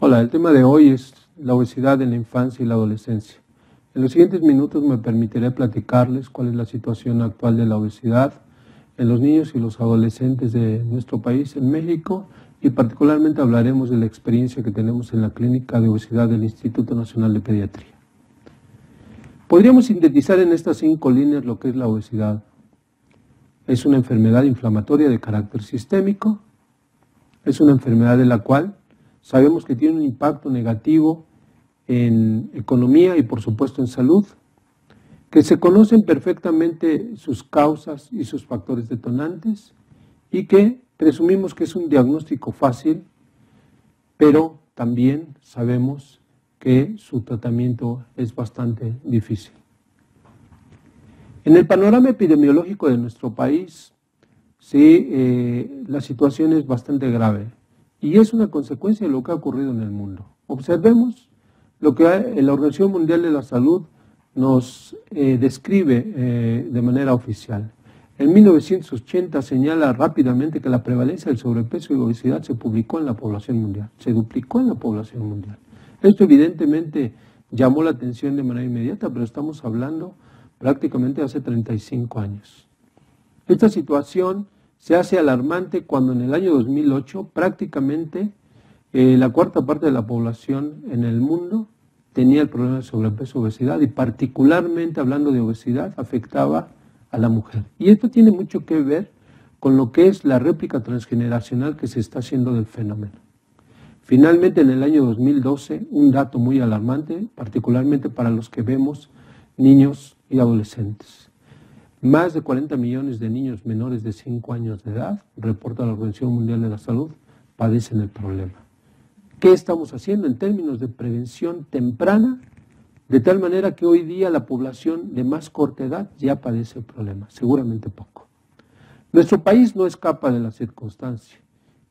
Hola, el tema de hoy es la obesidad en la infancia y la adolescencia. En los siguientes minutos me permitiré platicarles cuál es la situación actual de la obesidad en los niños y los adolescentes de nuestro país, en México, y particularmente hablaremos de la experiencia que tenemos en la clínica de obesidad del Instituto Nacional de Pediatría. Podríamos sintetizar en estas 5 líneas lo que es la obesidad. Es una enfermedad inflamatoria de carácter sistémico, es una enfermedad de la cual sabemos que tiene un impacto negativo en economía y por supuesto en salud, que se conocen perfectamente sus causas y sus factores detonantes y que presumimos que es un diagnóstico fácil, pero también sabemos que su tratamiento es bastante difícil. En el panorama epidemiológico de nuestro país, sí, la situación es bastante grave y es una consecuencia de lo que ha ocurrido en el mundo. Observemos lo que la Organización Mundial de la Salud nos describe de manera oficial. En 1980 señala rápidamente que la prevalencia del sobrepeso y la obesidad se publicó en la población mundial, se duplicó en la población mundial. Esto evidentemente llamó la atención de manera inmediata, pero estamos hablando prácticamente hace 35 años. Esta situación se hace alarmante cuando en el año 2008 prácticamente la cuarta parte de la población en el mundo tenía el problema de sobrepeso y obesidad, y particularmente hablando de obesidad afectaba a la mujer. Y esto tiene mucho que ver con lo que es la réplica transgeneracional que se está haciendo del fenómeno. Finalmente, en el año 2012, un dato muy alarmante, particularmente para los que vemos niños y adolescentes. Más de 40 millones de niños menores de 5 años de edad, reporta la Organización Mundial de la Salud, padecen el problema. ¿Qué estamos haciendo en términos de prevención temprana? De tal manera que hoy día la población de más corta edad ya padece el problema, seguramente poco. Nuestro país no escapa de la circunstancia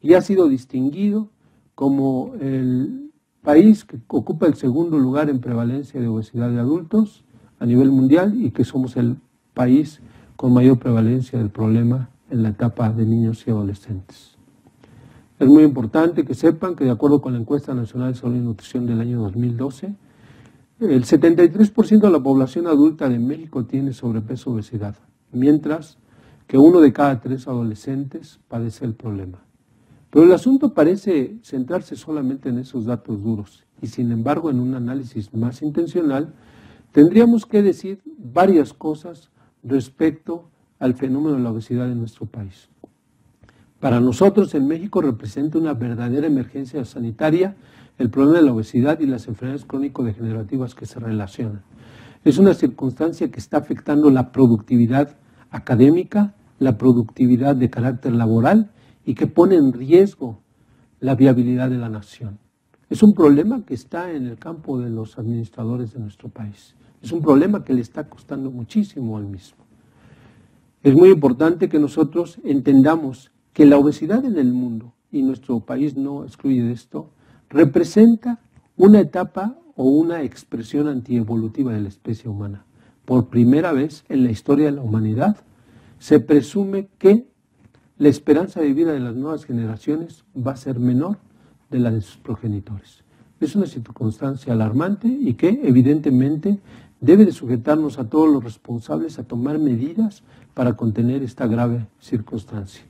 y ha sido distinguido como el país que ocupa el segundo lugar en prevalencia de obesidad de adultos a nivel mundial y que somos el país con mayor prevalencia del problema en la etapa de niños y adolescentes. Es muy importante que sepan que de acuerdo con la encuesta nacional de salud y nutrición del año 2012, el 73% de la población adulta de México tiene sobrepeso o obesidad, mientras que 1 de cada 3 adolescentes padece el problema. Pero el asunto parece centrarse solamente en esos datos duros y sin embargo en un análisis más intencional tendríamos que decir varias cosas respecto al fenómeno de la obesidad en nuestro país. Para nosotros en México representa una verdadera emergencia sanitaria el problema de la obesidad y las enfermedades crónico-degenerativas que se relacionan. Es una circunstancia que está afectando la productividad académica, la productividad de carácter laboral y que pone en riesgo la viabilidad de la nación. Es un problema que está en el campo de los administradores de nuestro país. Es un problema que le está costando muchísimo al mismo. Es muy importante que nosotros entendamos que la obesidad en el mundo, y nuestro país no excluye de esto, representa una etapa o una expresión antievolutiva de la especie humana. Por primera vez en la historia de la humanidad se presume que la esperanza de vida de las nuevas generaciones va a ser menor de la de sus progenitores. Es una circunstancia alarmante y que evidentemente debe de sujetarnos a todos los responsables a tomar medidas para contener esta grave circunstancia.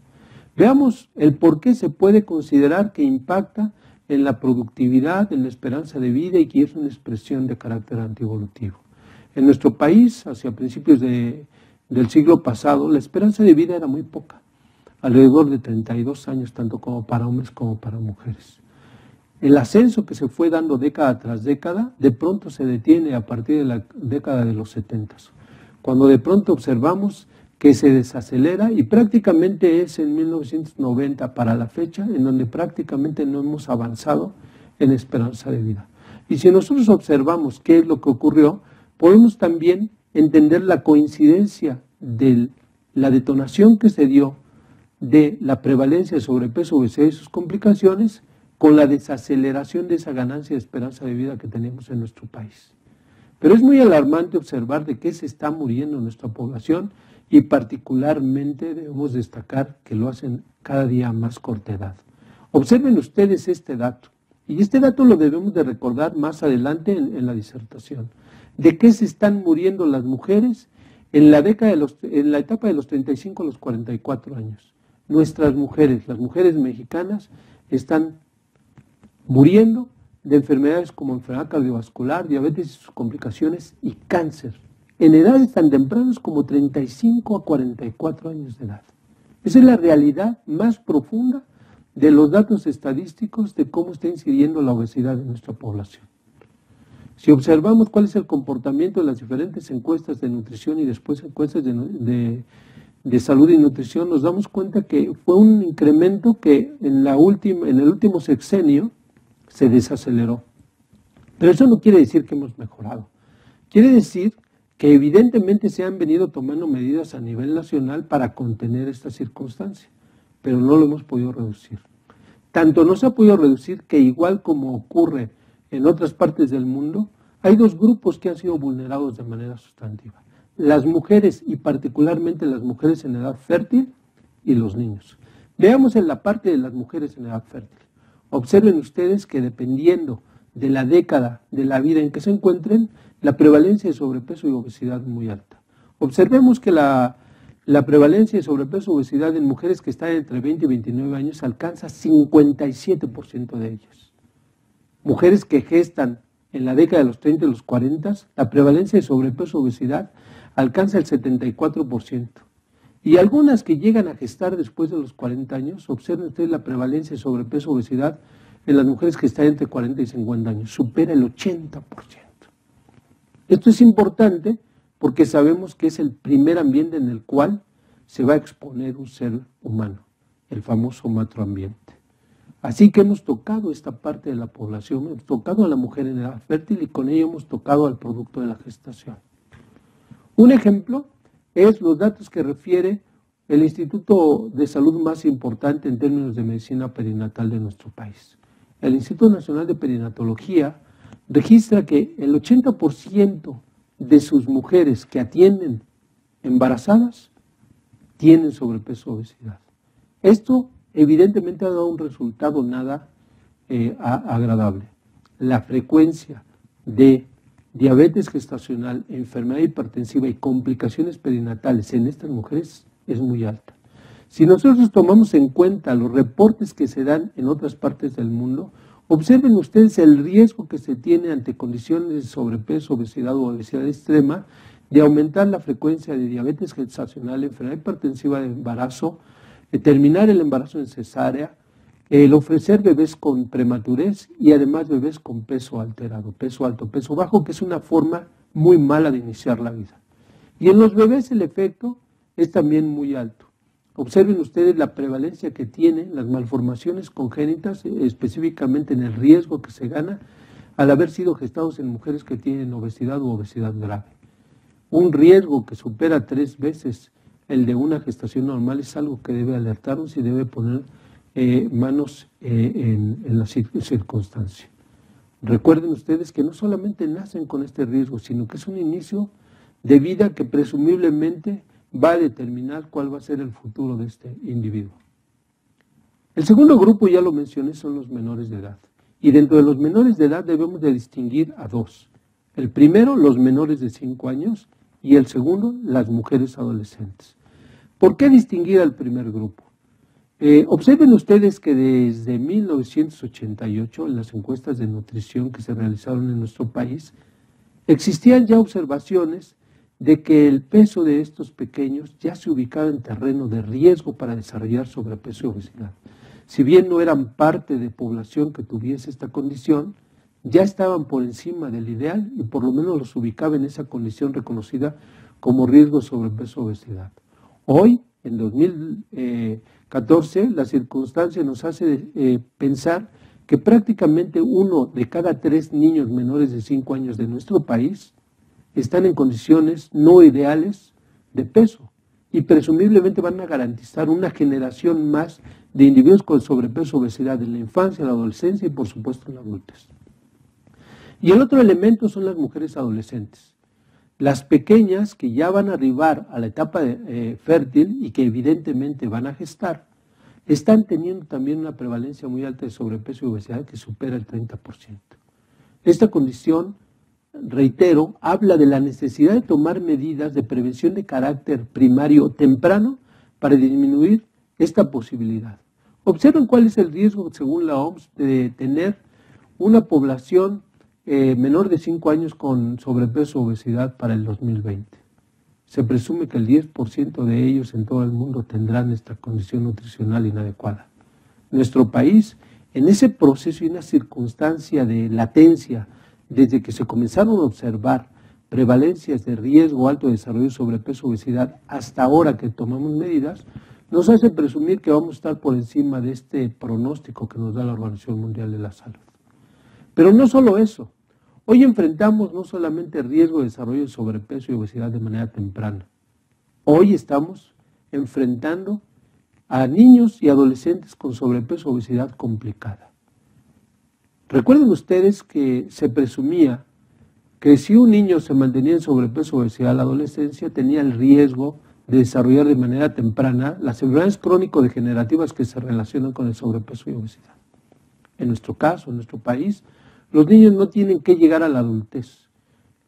Veamos el por qué se puede considerar que impacta en la productividad, en la esperanza de vida y que es una expresión de carácter antievolutivo. En nuestro país, hacia principios del siglo pasado, la esperanza de vida era muy poca, alrededor de 32 años, tanto como para hombres como para mujeres. El ascenso que se fue dando década tras década, de pronto se detiene a partir de la década de los 70, cuando de pronto observamos que se desacelera y prácticamente es en 1990 para la fecha en donde prácticamente no hemos avanzado en esperanza de vida. Y si nosotros observamos qué es lo que ocurrió, podemos también entender la coincidencia de la detonación que se dio de la prevalencia de sobrepeso, obesidad y sus complicaciones con la desaceleración de esa ganancia de esperanza de vida que tenemos en nuestro país. Pero es muy alarmante observar de qué se está muriendo nuestra población y particularmente debemos destacar que lo hacen cada día a más corta edad. Observen ustedes este dato. Y este dato lo debemos de recordar más adelante en la disertación. ¿De qué se están muriendo las mujeres en la etapa de los 35 a los 44 años? Nuestras mujeres, las mujeres mexicanas, están muriendo de enfermedades como enfermedad cardiovascular, diabetes y sus complicaciones y cáncer, en edades tan tempranas como 35 a 44 años de edad. Esa es la realidad más profunda de los datos estadísticos de cómo está incidiendo la obesidad en nuestra población. Si observamos cuál es el comportamiento de las diferentes encuestas de nutrición y después encuestas de salud y nutrición, nos damos cuenta que fue un incremento que en el último sexenio se desaceleró. Pero eso no quiere decir que hemos mejorado. Quiere decir que evidentemente se han venido tomando medidas a nivel nacional para contener esta circunstancia, pero no lo hemos podido reducir. Tanto no se ha podido reducir que, igual como ocurre en otras partes del mundo, hay dos grupos que han sido vulnerados de manera sustantiva: las mujeres, y particularmente las mujeres en edad fértil, y los niños. Veamos en la parte de las mujeres en edad fértil. Observen ustedes que dependiendo de la década de la vida en que se encuentren, la prevalencia de sobrepeso y obesidad es muy alta. Observemos que la prevalencia de sobrepeso y obesidad en mujeres que están entre 20 y 29 años alcanza 57% de ellas. Mujeres que gestan en la década de los 30 y los 40, la prevalencia de sobrepeso y obesidad alcanza el 74%. Y algunas que llegan a gestar después de los 40 años, observen ustedes la prevalencia de sobrepeso y obesidad en las mujeres que están entre 40 y 50 años, supera el 80%. Esto es importante porque sabemos que es el primer ambiente en el cual se va a exponer un ser humano, el famoso macroambiente. Así que hemos tocado esta parte de la población, hemos tocado a la mujer en edad fértil y con ello hemos tocado al producto de la gestación. Un ejemplo es los datos que refiere el Instituto de Salud más importante en términos de medicina perinatal de nuestro país. El Instituto Nacional de Perinatología registra que el 80% de sus mujeres que atienden embarazadas tienen sobrepeso o obesidad. Esto evidentemente ha dado un resultado nada agradable. La frecuencia de diabetes gestacional, enfermedad hipertensiva y complicaciones perinatales en estas mujeres es muy alta. Si nosotros tomamos en cuenta los reportes que se dan en otras partes del mundo, observen ustedes el riesgo que se tiene ante condiciones de sobrepeso, obesidad o obesidad extrema de aumentar la frecuencia de diabetes gestacional, enfermedad hipertensiva de embarazo, terminar el embarazo en cesárea, el ofrecer bebés con prematurez y además bebés con peso alterado, peso alto, peso bajo, que es una forma muy mala de iniciar la vida. Y en los bebés el efecto es también muy alto. Observen ustedes la prevalencia que tienen las malformaciones congénitas, específicamente en el riesgo que se gana al haber sido gestados en mujeres que tienen obesidad u obesidad grave. Un riesgo que supera 3 veces el de una gestación normal es algo que debe alertarnos y debe poner manos en la circunstancia. Recuerden ustedes que no solamente nacen con este riesgo, sino que es un inicio de vida que presumiblemente va a determinar cuál va a ser el futuro de este individuo. El segundo grupo, ya lo mencioné, son los menores de edad. Y dentro de los menores de edad debemos de distinguir a dos. El primero, los menores de 5 años, y el segundo, las mujeres adolescentes. ¿Por qué distinguir al primer grupo? Observen ustedes que desde 1988, en las encuestas de nutrición que se realizaron en nuestro país, existían ya observaciones de que el peso de estos pequeños ya se ubicaba en terreno de riesgo para desarrollar sobrepeso y obesidad. Si bien no eran parte de población que tuviese esta condición, ya estaban por encima del ideal y por lo menos los ubicaba en esa condición reconocida como riesgo de sobrepeso y obesidad. Hoy, en 2014, la circunstancia nos hace pensar que prácticamente 1 de cada 3 niños menores de 5 años de nuestro país están en condiciones no ideales de peso y presumiblemente van a garantizar una generación más de individuos con sobrepeso y obesidad en la infancia, en la adolescencia y por supuesto en la adultez. Y el otro elemento son las mujeres adolescentes. Las pequeñas que ya van a arribar a la etapa fértil y que evidentemente van a gestar, están teniendo también una prevalencia muy alta de sobrepeso y obesidad que supera el 30%. Esta condición, reitero, habla de la necesidad de tomar medidas de prevención de carácter primario temprano para disminuir esta posibilidad. Observen cuál es el riesgo, según la OMS, de tener una población menor de 5 años con sobrepeso o obesidad para el 2020. Se presume que el 10% de ellos en todo el mundo tendrán esta condición nutricional inadecuada. Nuestro país, en ese proceso y una circunstancia de latencia, desde que se comenzaron a observar prevalencias de riesgo alto de desarrollo de sobrepeso o obesidad, hasta ahora que tomamos medidas, nos hace presumir que vamos a estar por encima de este pronóstico que nos da la Organización Mundial de la Salud. Pero no solo eso. Hoy enfrentamos no solamente el riesgo de desarrollo de sobrepeso y obesidad de manera temprana. Hoy estamos enfrentando a niños y adolescentes con sobrepeso o obesidad complicada. Recuerden ustedes que se presumía que si un niño se mantenía en sobrepeso o obesidad en la adolescencia, tenía el riesgo de desarrollar de manera temprana las enfermedades crónico-degenerativas que se relacionan con el sobrepeso y obesidad. En nuestro caso, en nuestro país, los niños no tienen que llegar a la adultez.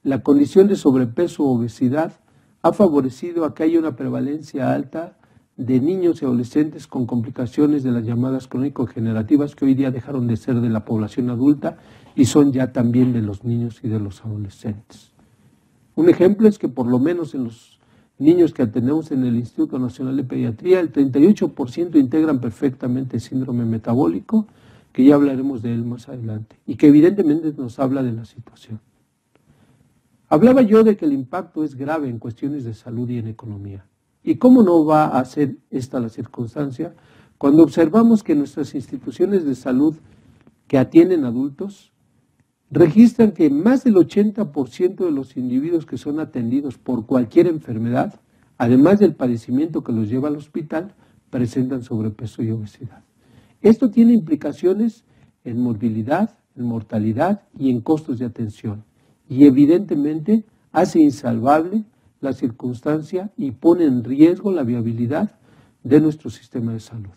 La condición de sobrepeso o obesidad ha favorecido a que haya una prevalencia alta de niños y adolescentes con complicaciones de las llamadas crónico-degenerativas que hoy día dejaron de ser de la población adulta y son ya también de los niños y de los adolescentes. Un ejemplo es que por lo menos en los niños que atendemos en el Instituto Nacional de Pediatría, el 38% integran perfectamente síndrome metabólico, que ya hablaremos de él más adelante, y que evidentemente nos habla de la situación. Hablaba yo de que el impacto es grave en cuestiones de salud y en economía. ¿Y cómo no va a ser esta la circunstancia cuando observamos que nuestras instituciones de salud que atienden adultos registran que más del 80% de los individuos que son atendidos por cualquier enfermedad, además del padecimiento que los lleva al hospital, presentan sobrepeso y obesidad? Esto tiene implicaciones en morbilidad, en mortalidad y en costos de atención. Y evidentemente hace insalvable la circunstancia y pone en riesgo la viabilidad de nuestro sistema de salud.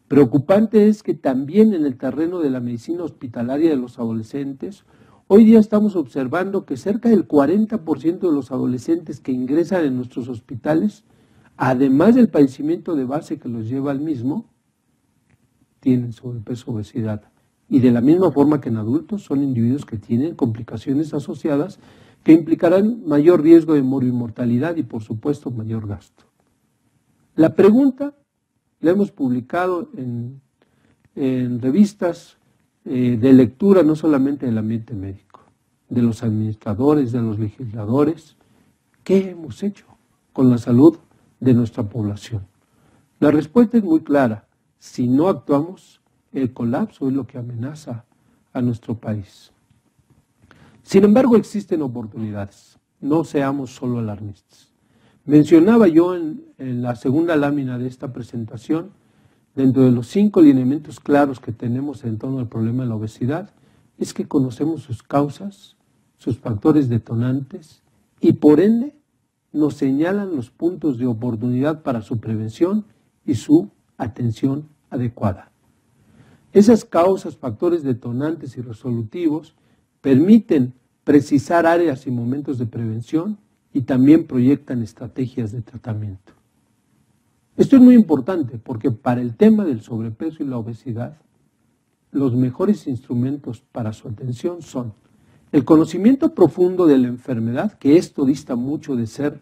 Preocupante es que también en el terreno de la medicina hospitalaria de los adolescentes, hoy día estamos observando que cerca del 40% de los adolescentes que ingresan en nuestros hospitales, además del padecimiento de base que los lleva al mismo, tienen sobrepeso o obesidad. Y de la misma forma que en adultos son individuos que tienen complicaciones asociadas que implicarán mayor riesgo de mortalidad y por supuesto mayor gasto. La pregunta la hemos publicado en revistas de lectura no solamente del ambiente médico, de los administradores, de los legisladores. ¿Qué hemos hecho con la salud de nuestra población? La respuesta es muy clara. Si no actuamos, el colapso es lo que amenaza a nuestro país. Sin embargo, existen oportunidades. No seamos solo alarmistas. Mencionaba yo en la segunda lámina de esta presentación, dentro de los 5 lineamientos claros que tenemos en torno al problema de la obesidad, es que conocemos sus causas, sus factores detonantes y por ende nos señalan los puntos de oportunidad para su prevención y su atención adecuada. Esas causas, factores detonantes y resolutivos permiten precisar áreas y momentos de prevención y también proyectan estrategias de tratamiento. Esto es muy importante porque para el tema del sobrepeso y la obesidad, los mejores instrumentos para su atención son el conocimiento profundo de la enfermedad, que esto dista mucho de ser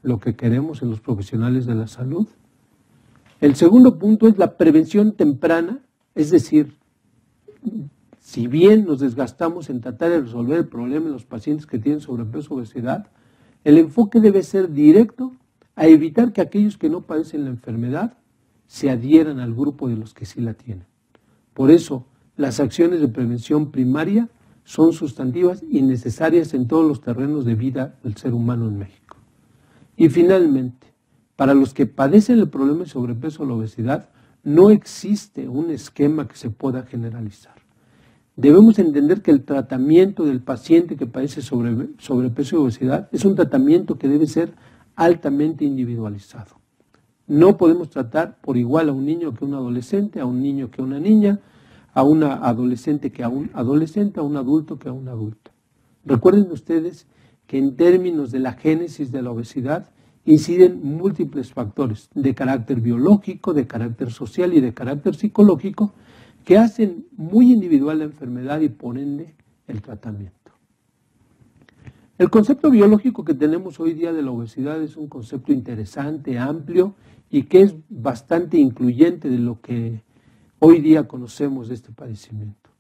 lo que queremos en los profesionales de la salud. El segundo punto es la prevención temprana, es decir, si bien nos desgastamos en tratar de resolver el problema en los pacientes que tienen sobrepeso o obesidad, el enfoque debe ser directo a evitar que aquellos que no padecen la enfermedad se adhieran al grupo de los que sí la tienen. Por eso, las acciones de prevención primaria son sustantivas y necesarias en todos los terrenos de vida del ser humano en México. Y finalmente, para los que padecen el problema de sobrepeso o la obesidad, no existe un esquema que se pueda generalizar. Debemos entender que el tratamiento del paciente que padece sobrepeso y obesidad es un tratamiento que debe ser altamente individualizado. No podemos tratar por igual a un niño que a un adolescente, a un niño que a una niña, a una adolescente que a un adolescente, a un adulto que a un adulto. Recuerden ustedes que en términos de la génesis de la obesidad inciden múltiples factores de carácter biológico, de carácter social y de carácter psicológico que hacen muy individual la enfermedad y por ende el tratamiento. El concepto biológico que tenemos hoy día de la obesidad es un concepto interesante, amplio y que es bastante incluyente de lo que hoy día conocemos de este padecimiento.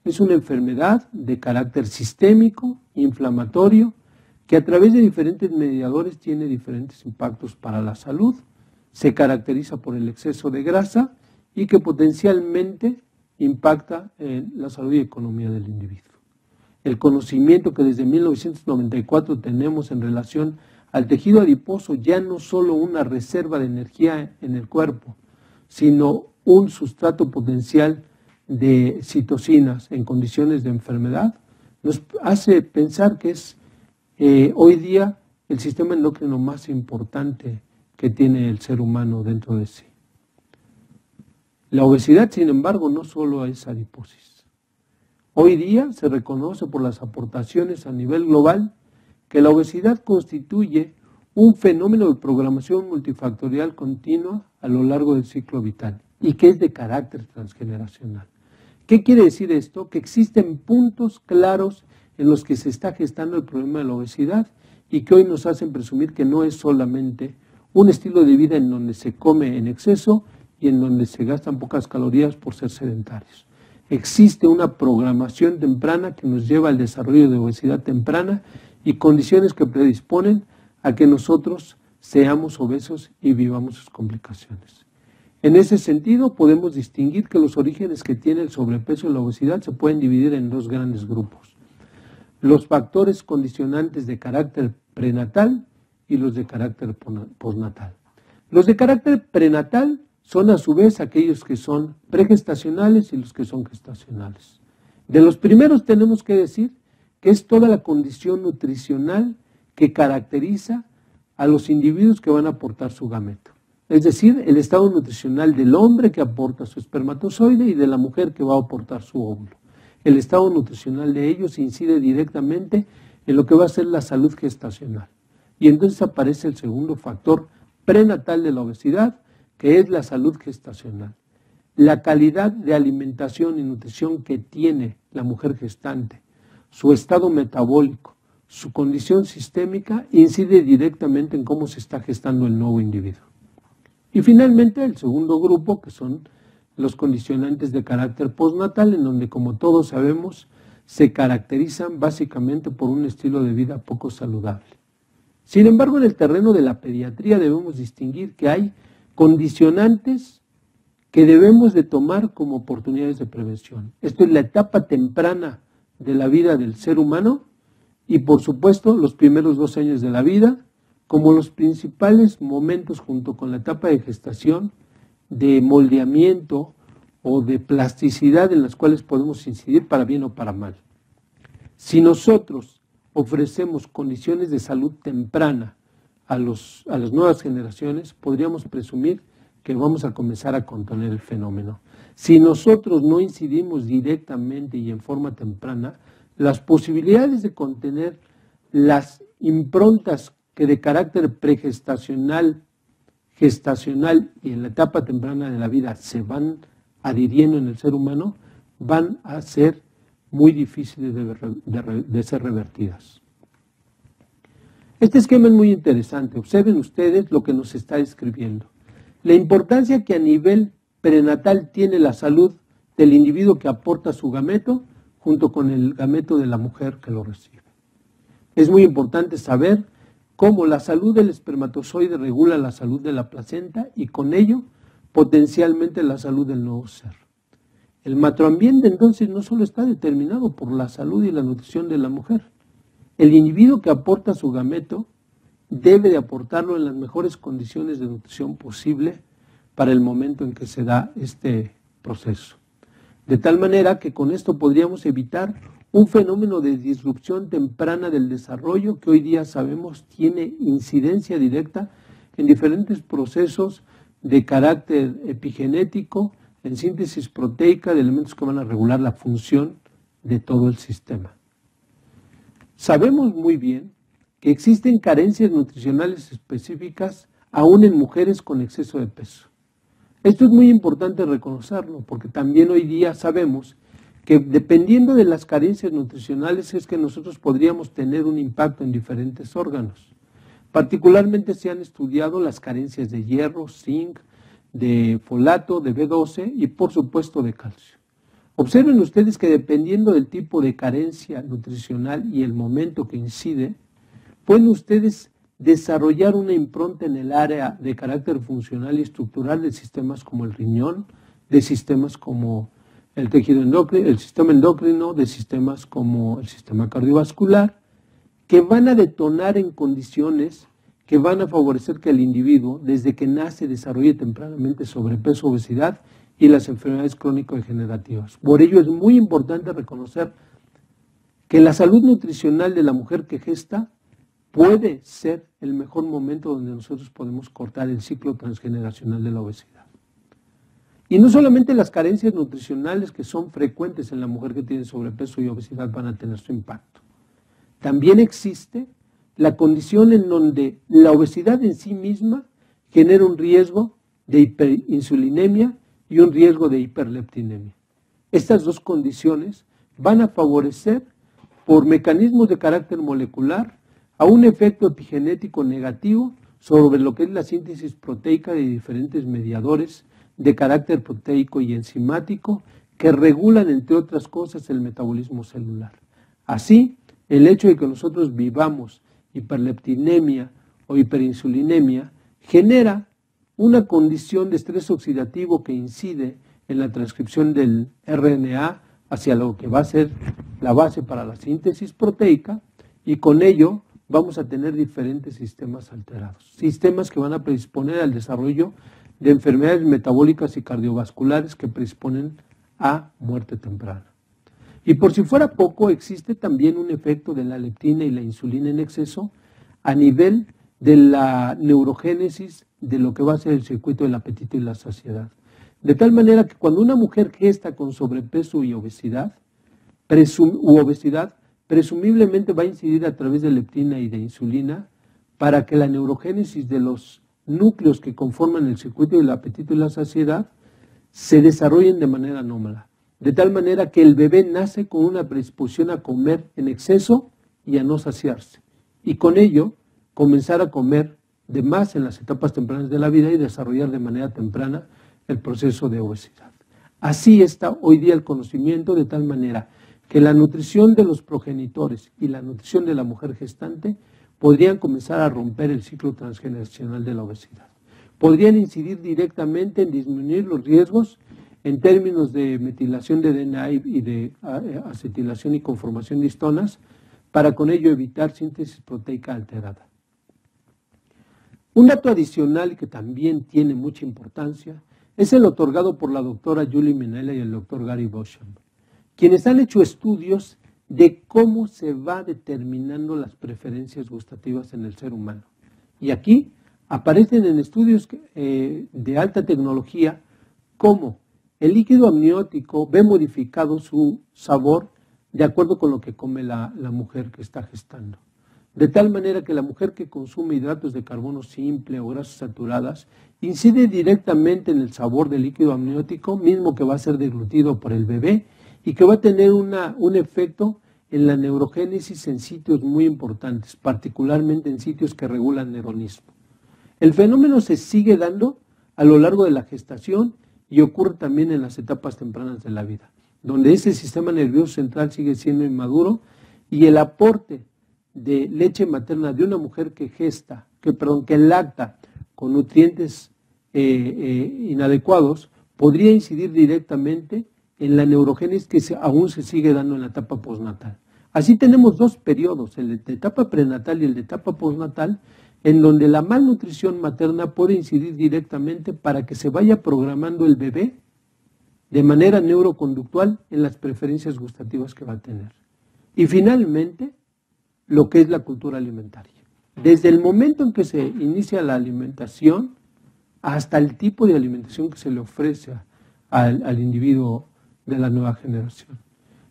Es una enfermedad de carácter sistémico, inflamatorio, que a través de diferentes mediadores tiene diferentes impactos para la salud, se caracteriza por el exceso de grasa y que potencialmente impacta en la salud y economía del individuo. El conocimiento que desde 1994 tenemos en relación al tejido adiposo, ya no solo una reserva de energía en el cuerpo, sino un sustrato potencial de citocinas en condiciones de enfermedad, nos hace pensar que es hoy día el sistema endocrino más importante que tiene el ser humano dentro de sí. La obesidad, sin embargo, no solo es adiposis. Hoy día se reconoce por las aportaciones a nivel global que la obesidad constituye un fenómeno de programación multifactorial continua a lo largo del ciclo vital y que es de carácter transgeneracional. ¿Qué quiere decir esto? Que existen puntos claros en los que se está gestando el problema de la obesidad y que hoy nos hacen presumir que no es solamente un estilo de vida en donde se come en exceso y en donde se gastan pocas calorías por ser sedentarios. Existe una programación temprana que nos lleva al desarrollo de obesidad temprana y condiciones que predisponen a que nosotros seamos obesos y vivamos sus complicaciones. En ese sentido, podemos distinguir que los orígenes que tiene el sobrepeso y la obesidad se pueden dividir en dos grandes grupos. Los factores condicionantes de carácter prenatal y los de carácter postnatal. Los de carácter prenatal son a su vez aquellos que son pregestacionales y los que son gestacionales. De los primeros tenemos que decir que es toda la condición nutricional que caracteriza a los individuos que van a aportar su gameto. Es decir, el estado nutricional del hombre que aporta su espermatozoide y de la mujer que va a aportar su óvulo. El estado nutricional de ellos incide directamente en lo que va a ser la salud gestacional. Y entonces aparece el segundo factor prenatal de la obesidad, que es la salud gestacional. La calidad de alimentación y nutrición que tiene la mujer gestante, su estado metabólico, su condición sistémica, incide directamente en cómo se está gestando el nuevo individuo. Y finalmente el segundo grupo, que son los condicionantes de carácter postnatal, en donde, como todos sabemos, se caracterizan básicamente por un estilo de vida poco saludable. Sin embargo, en el terreno de la pediatría debemos distinguir que hay condicionantes que debemos de tomar como oportunidades de prevención. Esto es la etapa temprana de la vida del ser humano y, por supuesto, los primeros 2 años de la vida, como los principales momentos junto con la etapa de gestación, de moldeamiento o de plasticidad en las cuales podemos incidir para bien o para mal. Si nosotros ofrecemos condiciones de salud temprana a las nuevas generaciones, podríamos presumir que vamos a comenzar a contener el fenómeno. Si nosotros no incidimos directamente y en forma temprana, las posibilidades de contener las improntas que de carácter pregestacional, gestacional y en la etapa temprana de la vida se van adhiriendo en el ser humano, van a ser muy difíciles de ser revertidas. Este esquema es muy interesante. Observen ustedes lo que nos está describiendo. La importancia que a nivel prenatal tiene la salud del individuo que aporta su gameto junto con el gameto de la mujer que lo recibe. Es muy importante saber cómo la salud del espermatozoide regula la salud de la placenta y con ello potencialmente la salud del nuevo ser. El macroambiente entonces no solo está determinado por la salud y la nutrición de la mujer. El individuo que aporta su gameto debe de aportarlo en las mejores condiciones de nutrición posible para el momento en que se da este proceso. De tal manera que con esto podríamos evitar un fenómeno de disrupción temprana del desarrollo que hoy día sabemos tiene incidencia directa en diferentes procesos de carácter epigenético, en síntesis proteica de elementos que van a regular la función de todo el sistema. Sabemos muy bien que existen carencias nutricionales específicas aún en mujeres con exceso de peso. Esto es muy importante reconocerlo, porque también hoy día sabemos que dependiendo de las carencias nutricionales es que nosotros podríamos tener un impacto en diferentes órganos. Particularmente se han estudiado las carencias de hierro, zinc, de folato, de B12 y por supuesto de calcio. Observen ustedes que dependiendo del tipo de carencia nutricional y el momento que incide, pueden ustedes desarrollar una impronta en el área de carácter funcional y estructural de sistemas como el riñón, de sistemas como el tejido endocrino, el sistema endocrino, de sistemas como el sistema cardiovascular, que van a detonar en condiciones que van a favorecer que el individuo, desde que nace, desarrolle tempranamente sobrepeso, obesidad y las enfermedades crónico-degenerativas. Por ello es muy importante reconocer que la salud nutricional de la mujer que gesta puede ser el mejor momento donde nosotros podemos cortar el ciclo transgeneracional de la obesidad. Y no solamente las carencias nutricionales que son frecuentes en la mujer que tiene sobrepeso y obesidad van a tener su impacto. También existe la condición en donde la obesidad en sí misma genera un riesgo de hiperinsulinemia y un riesgo de hiperleptinemia. Estas dos condiciones van a favorecer por mecanismos de carácter molecular a un efecto epigenético negativo sobre lo que es la síntesis proteica de diferentes mediadores de carácter proteico y enzimático que regulan, entre otras cosas, el metabolismo celular. Así, el hecho de que nosotros vivamos hiperleptinemia o hiperinsulinemia genera una condición de estrés oxidativo que incide en la transcripción del RNA hacia lo que va a ser la base para la síntesis proteica, y con ello vamos a tener diferentes sistemas alterados, sistemas que van a predisponer al desarrollo de enfermedades metabólicas y cardiovasculares que predisponen a muerte temprana. Y por si fuera poco, existe también un efecto de la leptina y la insulina en exceso a nivel de la neurogénesis de lo que va a ser el circuito del apetito y la saciedad. De tal manera que cuando una mujer gesta con sobrepeso y obesidad, presumiblemente va a incidir a través de leptina y de insulina para que la neurogénesis de los núcleos que conforman el circuito del apetito y la saciedad se desarrollen de manera anómala. De tal manera que el bebé nace con una predisposición a comer en exceso y a no saciarse. Y con ello, comenzar a comer de más en las etapas tempranas de la vida y desarrollar de manera temprana el proceso de obesidad. Así está hoy día el conocimiento, de tal manera que la nutrición de los progenitores y la nutrición de la mujer gestante podrían comenzar a romper el ciclo transgeneracional de la obesidad. Podrían incidir directamente en disminuir los riesgos en términos de metilación de DNA y de acetilación y conformación de histonas, para con ello evitar síntesis proteica alterada. Un dato adicional que también tiene mucha importancia es el otorgado por la doctora Julie Minella y el doctor Gary Bosham, quienes han hecho estudios de cómo se va determinando las preferencias gustativas en el ser humano. Y aquí aparecen en estudios de alta tecnología cómo el líquido amniótico ve modificado su sabor de acuerdo con lo que come la mujer que está gestando. De tal manera que la mujer que consume hidratos de carbono simple o grasas saturadas incide directamente en el sabor del líquido amniótico, mismo que va a ser deglutido por el bebé y que va a tener un efecto en la neurogénesis en sitios muy importantes, particularmente en sitios que regulan neuronismo. El fenómeno se sigue dando a lo largo de la gestación y ocurre también en las etapas tempranas de la vida, donde ese sistema nervioso central sigue siendo inmaduro y el aporte de leche materna de una mujer que lacta con nutrientes inadecuados podría incidir directamente en la neurogénesis que aún se sigue dando en la etapa postnatal. Así tenemos dos periodos, el de etapa prenatal y el de etapa postnatal, en donde la malnutrición materna puede incidir directamente para que se vaya programando el bebé de manera neuroconductual en las preferencias gustativas que va a tener. Y finalmente, lo que es la cultura alimentaria. Desde el momento en que se inicia la alimentación, hasta el tipo de alimentación que se le ofrece al individuo de la nueva generación.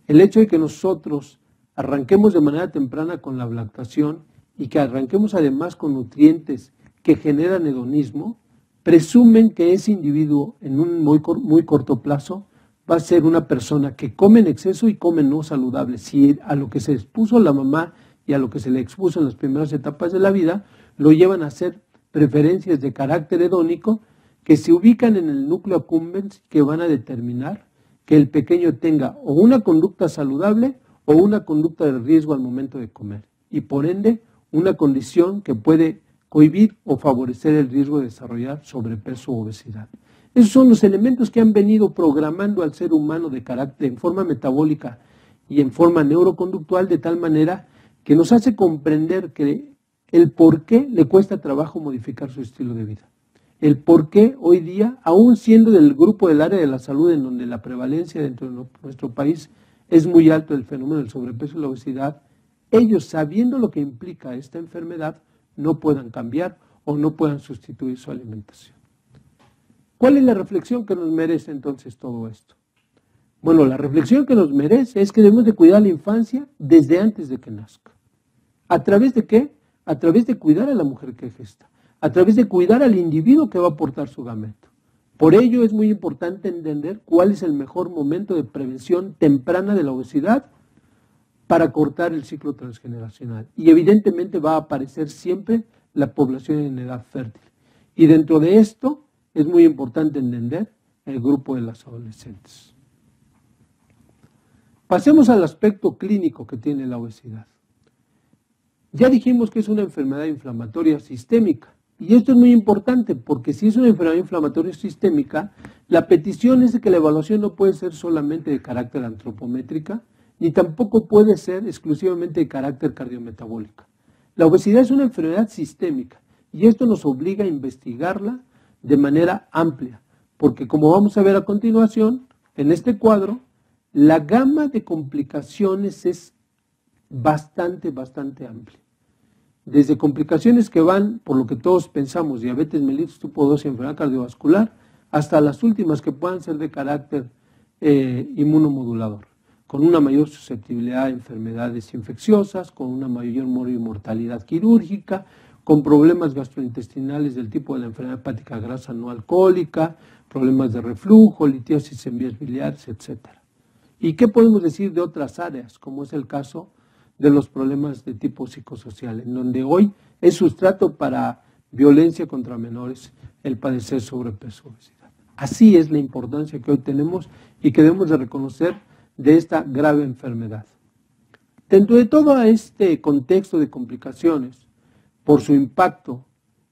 El hecho de que nosotros arranquemos de manera temprana con la lactación y que arranquemos además con nutrientes que generan hedonismo, presumen que ese individuo en un muy corto plazo va a ser una persona que come en exceso y come no saludable. Si a lo que se expuso la mamá y a lo que se le expuso en las primeras etapas de la vida, lo llevan a hacer preferencias de carácter hedónico que se ubican en el núcleo accumbens, que van a determinar que el pequeño tenga o una conducta saludable o una conducta de riesgo al momento de comer, y por ende una condición que puede cohibir o favorecer el riesgo de desarrollar sobrepeso o obesidad. Esos son los elementos que han venido programando al ser humano de carácter, en forma metabólica y en forma neuroconductual, de tal manera que nos hace comprender que el por qué le cuesta trabajo modificar su estilo de vida. El por qué hoy día, aún siendo del grupo del área de la salud en donde la prevalencia dentro de nuestro país es muy alto el fenómeno del sobrepeso y la obesidad, ellos, sabiendo lo que implica esta enfermedad, no puedan cambiar o no puedan sustituir su alimentación. ¿Cuál es la reflexión que nos merece entonces todo esto? Bueno, la reflexión que nos merece es que debemos de cuidar a la infancia desde antes de que nazca. ¿A través de qué? A través de cuidar a la mujer que gesta, a través de cuidar al individuo que va a aportar su gameto. Por ello es muy importante entender cuál es el mejor momento de prevención temprana de la obesidad para cortar el ciclo transgeneracional. Y evidentemente va a aparecer siempre la población en edad fértil. Y dentro de esto es muy importante entender el grupo de las adolescentes. Pasemos al aspecto clínico que tiene la obesidad. Ya dijimos que es una enfermedad inflamatoria sistémica. Y esto es muy importante porque si es una enfermedad inflamatoria sistémica, la petición es de que la evaluación no puede ser solamente de carácter antropométrica, ni tampoco puede ser exclusivamente de carácter cardiometabólico. La obesidad es una enfermedad sistémica y esto nos obliga a investigarla de manera amplia, porque como vamos a ver a continuación, en este cuadro, la gama de complicaciones es bastante amplia. Desde complicaciones que van, por lo que todos pensamos, diabetes mellitus tipo 2 y enfermedad cardiovascular, hasta las últimas que puedan ser de carácter inmunomodulador, con una mayor susceptibilidad a enfermedades infecciosas, con una mayor mortalidad quirúrgica, con problemas gastrointestinales del tipo de la enfermedad hepática grasa no alcohólica, problemas de reflujo, litiasis en vías biliares, etc. ¿Y qué podemos decir de otras áreas, como es el caso de los problemas de tipo psicosocial, en donde hoy es sustrato para violencia contra menores el padecer sobrepeso o obesidad? Así es la importancia que hoy tenemos y que debemos de reconocer de esta grave enfermedad. Dentro de todo este contexto de complicaciones, por su impacto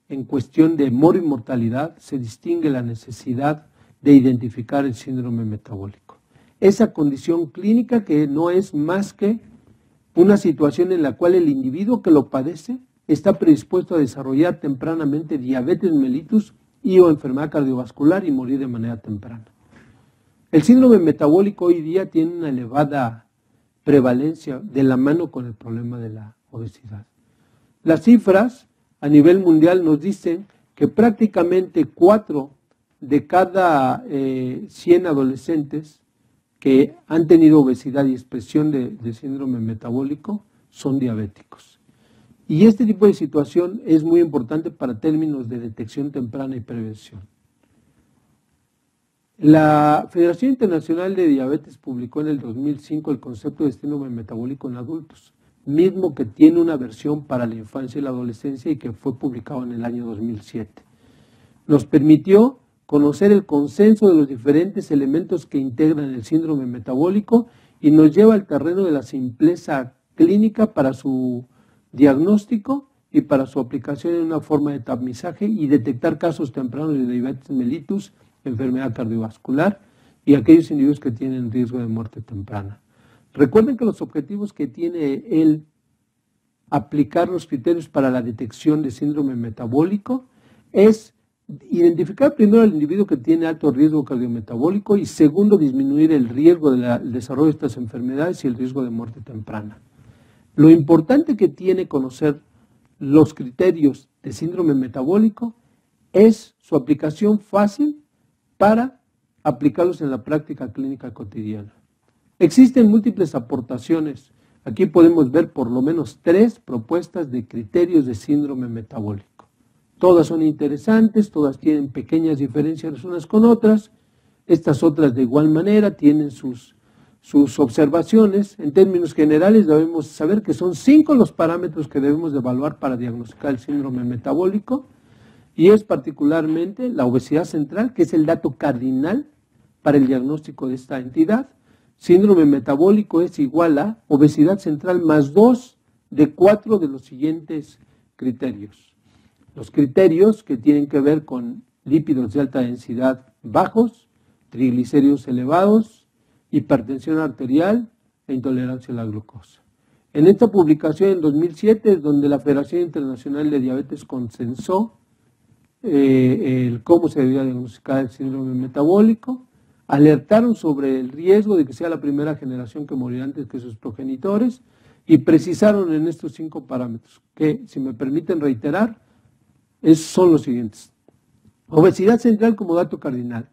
en cuestión de mortalidad, se distingue la necesidad de identificar el síndrome metabólico. Esa condición clínica que no es más que una situación en la cual el individuo que lo padece está predispuesto a desarrollar tempranamente diabetes mellitus y o enfermedad cardiovascular y morir de manera temprana. El síndrome metabólico hoy día tiene una elevada prevalencia de la mano con el problema de la obesidad. Las cifras a nivel mundial nos dicen que prácticamente 4 de cada 100 adolescentes que han tenido obesidad y expresión de síndrome metabólico son diabéticos. Y este tipo de situación es muy importante para términos de detección temprana y prevención. La Federación Internacional de Diabetes publicó en el 2005 el concepto de síndrome metabólico en adultos, mismo que tiene una versión para la infancia y la adolescencia y que fue publicado en el año 2007. Nos permitió conocer el consenso de los diferentes elementos que integran el síndrome metabólico y nos lleva al terreno de la simpleza clínica para su diagnóstico y para su aplicación en una forma de tamizaje y detectar casos tempranos de diabetes mellitus, enfermedad cardiovascular y aquellos individuos que tienen riesgo de muerte temprana. Recuerden que los objetivos que tiene el aplicar los criterios para la detección de síndrome metabólico es identificar primero al individuo que tiene alto riesgo cardiometabólico y segundo, disminuir el riesgo del desarrollo de estas enfermedades y el riesgo de muerte temprana. Lo importante que tiene conocer los criterios de síndrome metabólico es su aplicación fácil para aplicarlos en la práctica clínica cotidiana. Existen múltiples aportaciones. Aquí podemos ver por lo menos 3 propuestas de criterios de síndrome metabólico. Todas son interesantes, todas tienen pequeñas diferencias unas con otras. Estas otras de igual manera tienen sus observaciones. En términos generales debemos saber que son 5 los parámetros que debemos de evaluar para diagnosticar el síndrome metabólico, y es particularmente la obesidad central, que es el dato cardinal para el diagnóstico de esta entidad. Síndrome metabólico es igual a obesidad central más 2 de 4 de los siguientes criterios. Los criterios que tienen que ver con lípidos de alta densidad bajos, triglicéridos elevados, hipertensión arterial e intolerancia a la glucosa. En esta publicación en 2007 es donde la Federación Internacional de Diabetes consensó cómo se debía diagnosticar el síndrome metabólico, alertaron sobre el riesgo de que sea la primera generación que morirá antes que sus progenitores y precisaron en estos 5 parámetros que, si me permiten reiterar, son los siguientes. Obesidad central como dato cardinal.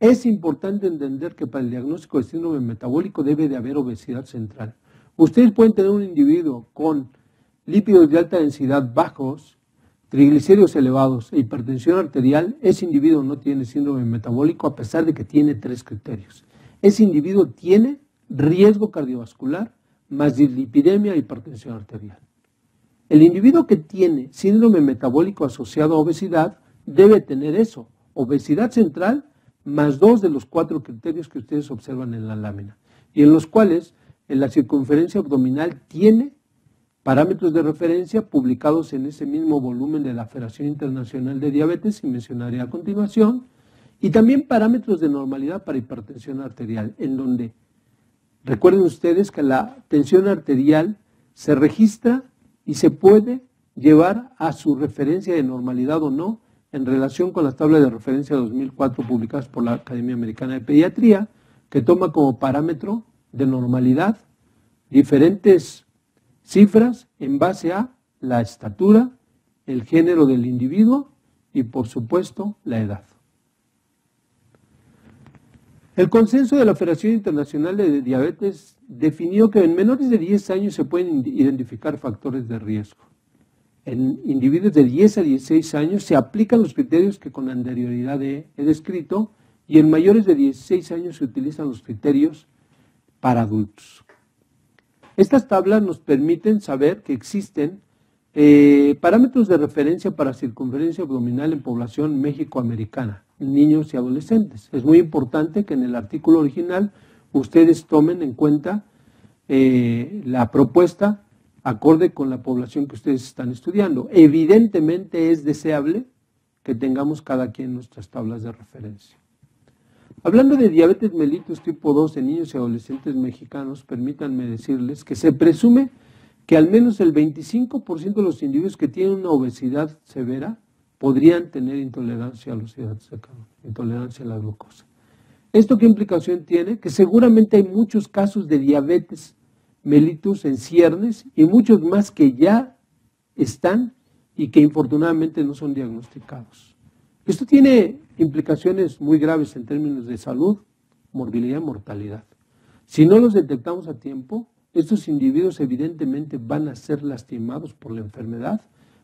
Es importante entender que para el diagnóstico de síndrome metabólico debe de haber obesidad central. Ustedes pueden tener un individuo con lípidos de alta densidad bajos, triglicéridos elevados e hipertensión arterial. Ese individuo no tiene síndrome metabólico a pesar de que tiene 3 criterios. Ese individuo tiene riesgo cardiovascular más dislipidemia e hipertensión arterial. El individuo que tiene síndrome metabólico asociado a obesidad debe tener eso, obesidad central más 2 de los 4 criterios que ustedes observan en la lámina, y en los cuales en la circunferencia abdominal tiene parámetros de referencia publicados en ese mismo volumen de la Federación Internacional de Diabetes, y mencionaré a continuación, y también parámetros de normalidad para hipertensión arterial, en donde recuerden ustedes que la tensión arterial se registra y se puede llevar a su referencia de normalidad o no en relación con las tablas de referencia 2004 publicadas por la Academia Americana de Pediatría, que toma como parámetro de normalidad diferentes cifras en base a la estatura, el género del individuo y, por supuesto, la edad. El consenso de la Federación Internacional de Diabetes definió que en menores de 10 años se pueden identificar factores de riesgo. En individuos de 10 a 16 años se aplican los criterios que con anterioridad he descrito, y en mayores de 16 años se utilizan los criterios para adultos. Estas tablas nos permiten saber que existen parámetros de referencia para circunferencia abdominal en población mexicoamericana, niños y adolescentes. Es muy importante que en el artículo original ustedes tomen en cuenta la propuesta acorde con la población que ustedes están estudiando. Evidentemente es deseable que tengamos cada quien nuestras tablas de referencia. Hablando de diabetes mellitus tipo 2 en niños y adolescentes mexicanos, permítanme decirles que se presume que al menos el 25% de los individuos que tienen una obesidad severa podrían tener intolerancia a los hidratos de carbono, intolerancia a la glucosa. ¿Esto qué implicación tiene? Que seguramente hay muchos casos de diabetes mellitus en ciernes y muchos más que ya están y que infortunadamente no son diagnosticados. Esto tiene implicaciones muy graves en términos de salud, morbilidad y mortalidad. Si no los detectamos a tiempo, estos individuos evidentemente van a ser lastimados por la enfermedad,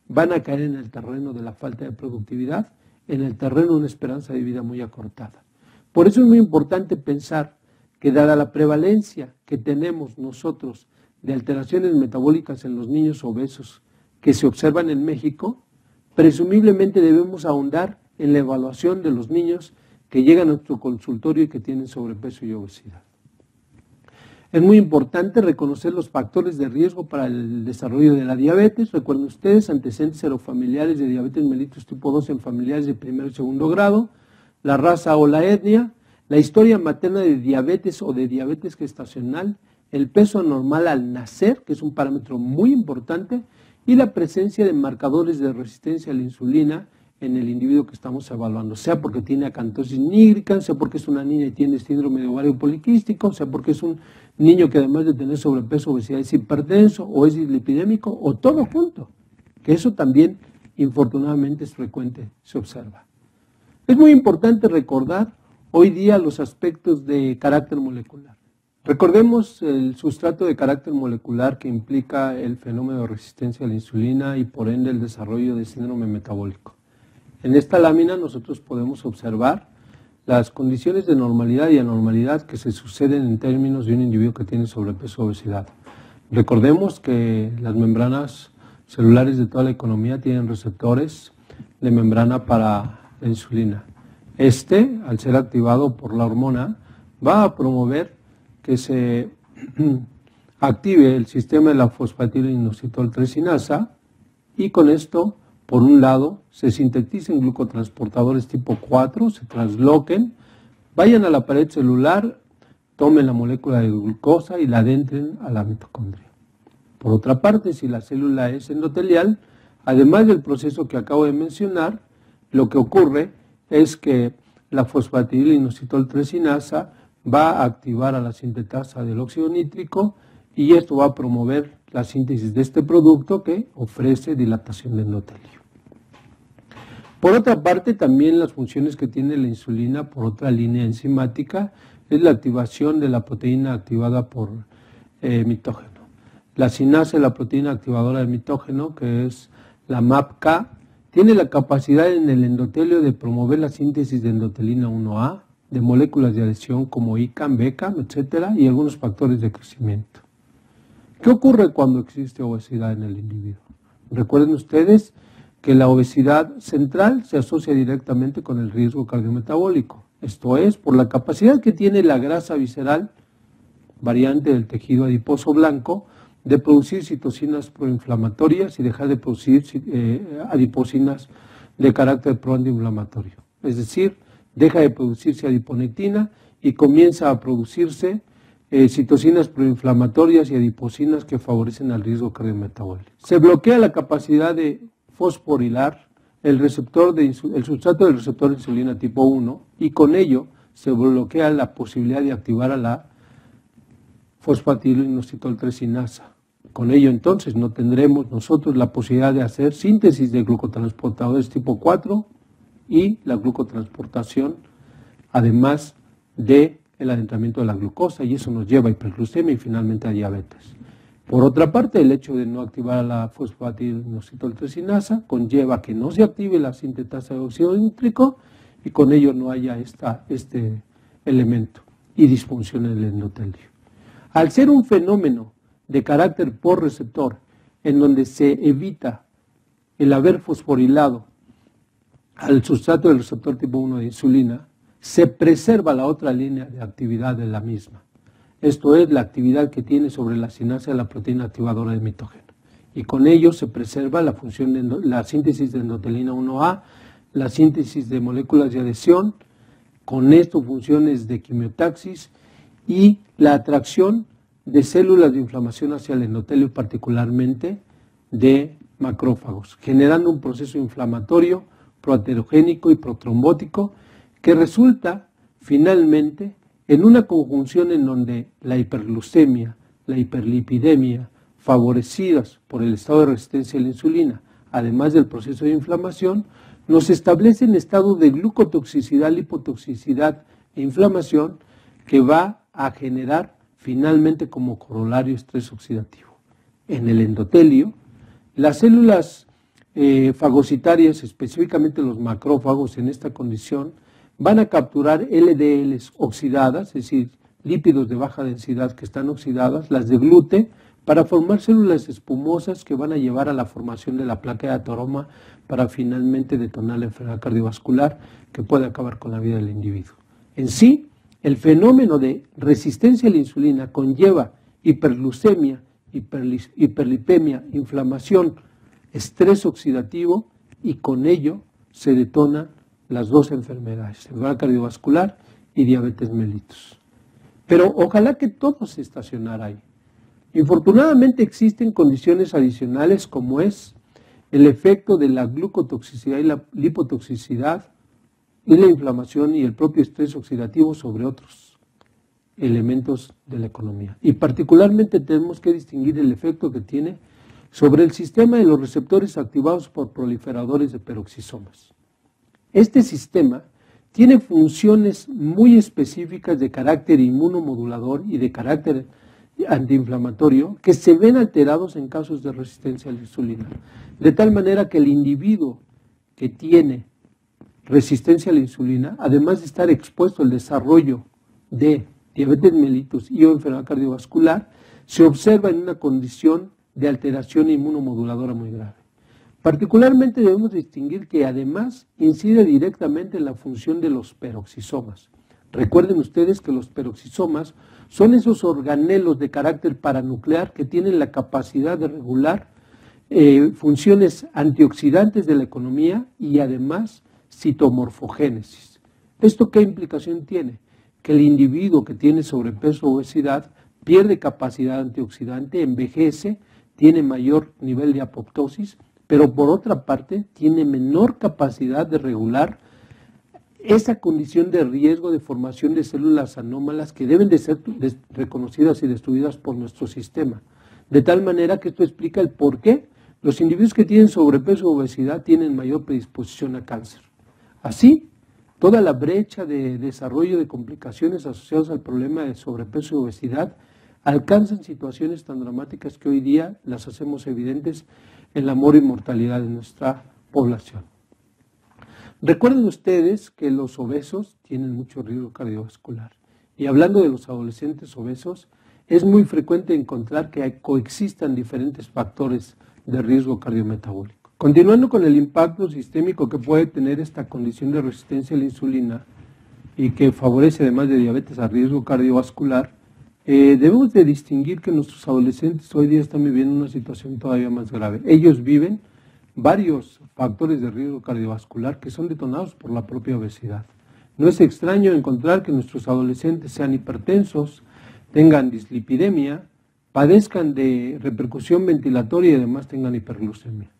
van a caer en el terreno de la falta de productividad, en el terreno de una esperanza de vida muy acortada. Por eso es muy importante pensar que dada la prevalencia que tenemos nosotros de alteraciones metabólicas en los niños obesos que se observan en México, presumiblemente debemos ahondar en la evaluación de los niños que llegan a nuestro consultorio y que tienen sobrepeso y obesidad. Es muy importante reconocer los factores de riesgo para el desarrollo de la diabetes. Recuerden ustedes, antecedentes serofamiliares de diabetes mellitus tipo 2 en familiares de primero y segundo grado, la raza o la etnia, la historia materna de diabetes o de diabetes gestacional, el peso anormal al nacer, que es un parámetro muy importante, y la presencia de marcadores de resistencia a la insulina en el individuo que estamos evaluando, sea porque tiene acantosis nígrica, sea porque es una niña y tiene síndrome de ovario poliquístico, sea porque es un niño que además de tener sobrepeso, obesidad es hipertenso o es dislipidémico o todo junto, que eso también infortunadamente es frecuente, se observa. Es muy importante recordar hoy día los aspectos de carácter molecular. Recordemos el sustrato de carácter molecular que implica el fenómeno de resistencia a la insulina y por ende el desarrollo de síndrome metabólico. En esta lámina nosotros podemos observar las condiciones de normalidad y anormalidad que se suceden en términos de un individuo que tiene sobrepeso o obesidad. Recordemos que las membranas celulares de toda la economía tienen receptores de membrana para la insulina. Al ser activado por la hormona, va a promover que se active el sistema de la fosfatilinositol 3-sinasa y con esto, por un lado, se sinteticen glucotransportadores tipo 4, se transloquen, vayan a la pared celular, tomen la molécula de glucosa y la adentren a la mitocondria. Por otra parte, si la célula es endotelial, además del proceso que acabo de mencionar, lo que ocurre es que la fosfatilinositol 3-sinasa va a activar a la sintetasa del óxido nítrico y esto va a promover la síntesis de este producto que ofrece dilatación de endotelio. Por otra parte, también las funciones que tiene la insulina por otra línea enzimática es la activación de la proteína activada por mitógeno. La sinasa de la proteína activadora del mitógeno, que es la MAPK, tiene la capacidad en el endotelio de promover la síntesis de endotelina 1A, de moléculas de adhesión como ICAM, BECAM, etc. y algunos factores de crecimiento. ¿Qué ocurre cuando existe obesidad en el individuo? Recuerden ustedes que la obesidad central se asocia directamente con el riesgo cardiometabólico. Esto es, por la capacidad que tiene la grasa visceral, variante del tejido adiposo blanco, de producir citocinas proinflamatorias y dejar de producir adiposinas de carácter proantiinflamatorio. Es decir, deja de producirse adiponectina y comienza a producirse citocinas proinflamatorias y adiposinas que favorecen al riesgo cardiometabólico. Se bloquea la capacidad de fosforilar el sustrato del receptor de insulina tipo 1 y con ello se bloquea la posibilidad de activar a la fosfatilinositol 3-sinasa. Con ello entonces no tendremos nosotros la posibilidad de hacer síntesis de glucotransportadores tipo 4 y la glucotransportación, además del adentramiento de la glucosa, y eso nos lleva a hiperglucemia y finalmente a diabetes. Por otra parte, el hecho de no activar a la fosfatilinositol 3-sinasa conlleva que no se active la sintetasa de óxido nítrico y con ello no haya este elemento y disfunción en el endotelio. Al ser un fenómeno de carácter por receptor, en donde se evita el haber fosforilado al sustrato del receptor tipo 1 de insulina, se preserva la otra línea de actividad de la misma. Esto es la actividad que tiene sobre la sinasa de la proteína activadora de mitógeno. Y con ello se preserva la función de la síntesis de endotelina 1A, la síntesis de moléculas de adhesión, con esto funciones de quimiotaxis y la atracción de células de inflamación hacia el endotelio, particularmente de macrófagos, generando un proceso inflamatorio, proaterogénico y protrombótico que resulta finalmente en una conjunción en donde la hiperglucemia, la hiperlipidemia, favorecidas por el estado de resistencia a la insulina, además del proceso de inflamación, nos establecen estados de glucotoxicidad, lipotoxicidad e inflamación que va a generar finalmente como corolario estrés oxidativo. En el endotelio, las células fagocitarias, específicamente los macrófagos en esta condición, van a capturar LDLs oxidadas, es decir, lípidos de baja densidad que están oxidadas, las deglute para formar células espumosas que van a llevar a la formación de la placa de ateroma para finalmente detonar la enfermedad cardiovascular que puede acabar con la vida del individuo. En sí, el fenómeno de resistencia a la insulina conlleva hiperglucemia, hiperlipemia, inflamación, estrés oxidativo y con ello se detonan las dos enfermedades, enfermedad cardiovascular y diabetes mellitus. Pero ojalá que todo se estacionara ahí. Infortunadamente existen condiciones adicionales como es el efecto de la glucotoxicidad y la lipotoxicidad y la inflamación y el propio estrés oxidativo sobre otros elementos de la economía. Y particularmente tenemos que distinguir el efecto que tiene sobre el sistema de los receptores activados por proliferadores de peroxisomas. Este sistema tiene funciones muy específicas de carácter inmunomodulador y de carácter antiinflamatorio que se ven alterados en casos de resistencia a la insulina, de tal manera que el individuo que tiene resistencia a la insulina, además de estar expuesto al desarrollo de diabetes mellitus y o enfermedad cardiovascular, se observa en una condición de alteración inmunomoduladora muy grave. Particularmente debemos distinguir que además incide directamente en la función de los peroxisomas. Recuerden ustedes que los peroxisomas son esos organelos de carácter paranuclear que tienen la capacidad de regular funciones antioxidantes de la economía y además citomorfogénesis. ¿Esto qué implicación tiene? Que el individuo que tiene sobrepeso o obesidad pierde capacidad antioxidante, envejece, tiene mayor nivel de apoptosis, pero por otra parte tiene menor capacidad de regular esa condición de riesgo de formación de células anómalas que deben de ser reconocidas y destruidas por nuestro sistema. De tal manera que esto explica el por qué los individuos que tienen sobrepeso o obesidad tienen mayor predisposición a cáncer. Así, toda la brecha de desarrollo de complicaciones asociadas al problema de sobrepeso y obesidad alcanzan situaciones tan dramáticas que hoy día las hacemos evidentes en la mortalidad de nuestra población. Recuerden ustedes que los obesos tienen mucho riesgo cardiovascular. Y hablando de los adolescentes obesos, es muy frecuente encontrar que coexistan diferentes factores de riesgo cardiometabólico. Continuando con el impacto sistémico que puede tener esta condición de resistencia a la insulina y que favorece además de diabetes a riesgo cardiovascular, debemos de distinguir que nuestros adolescentes hoy día están viviendo una situación todavía más grave. Ellos viven varios factores de riesgo cardiovascular que son detonados por la propia obesidad. No es extraño encontrar que nuestros adolescentes sean hipertensos, tengan dislipidemia, padezcan de repercusión ventilatoria y además tengan hiperglucemia.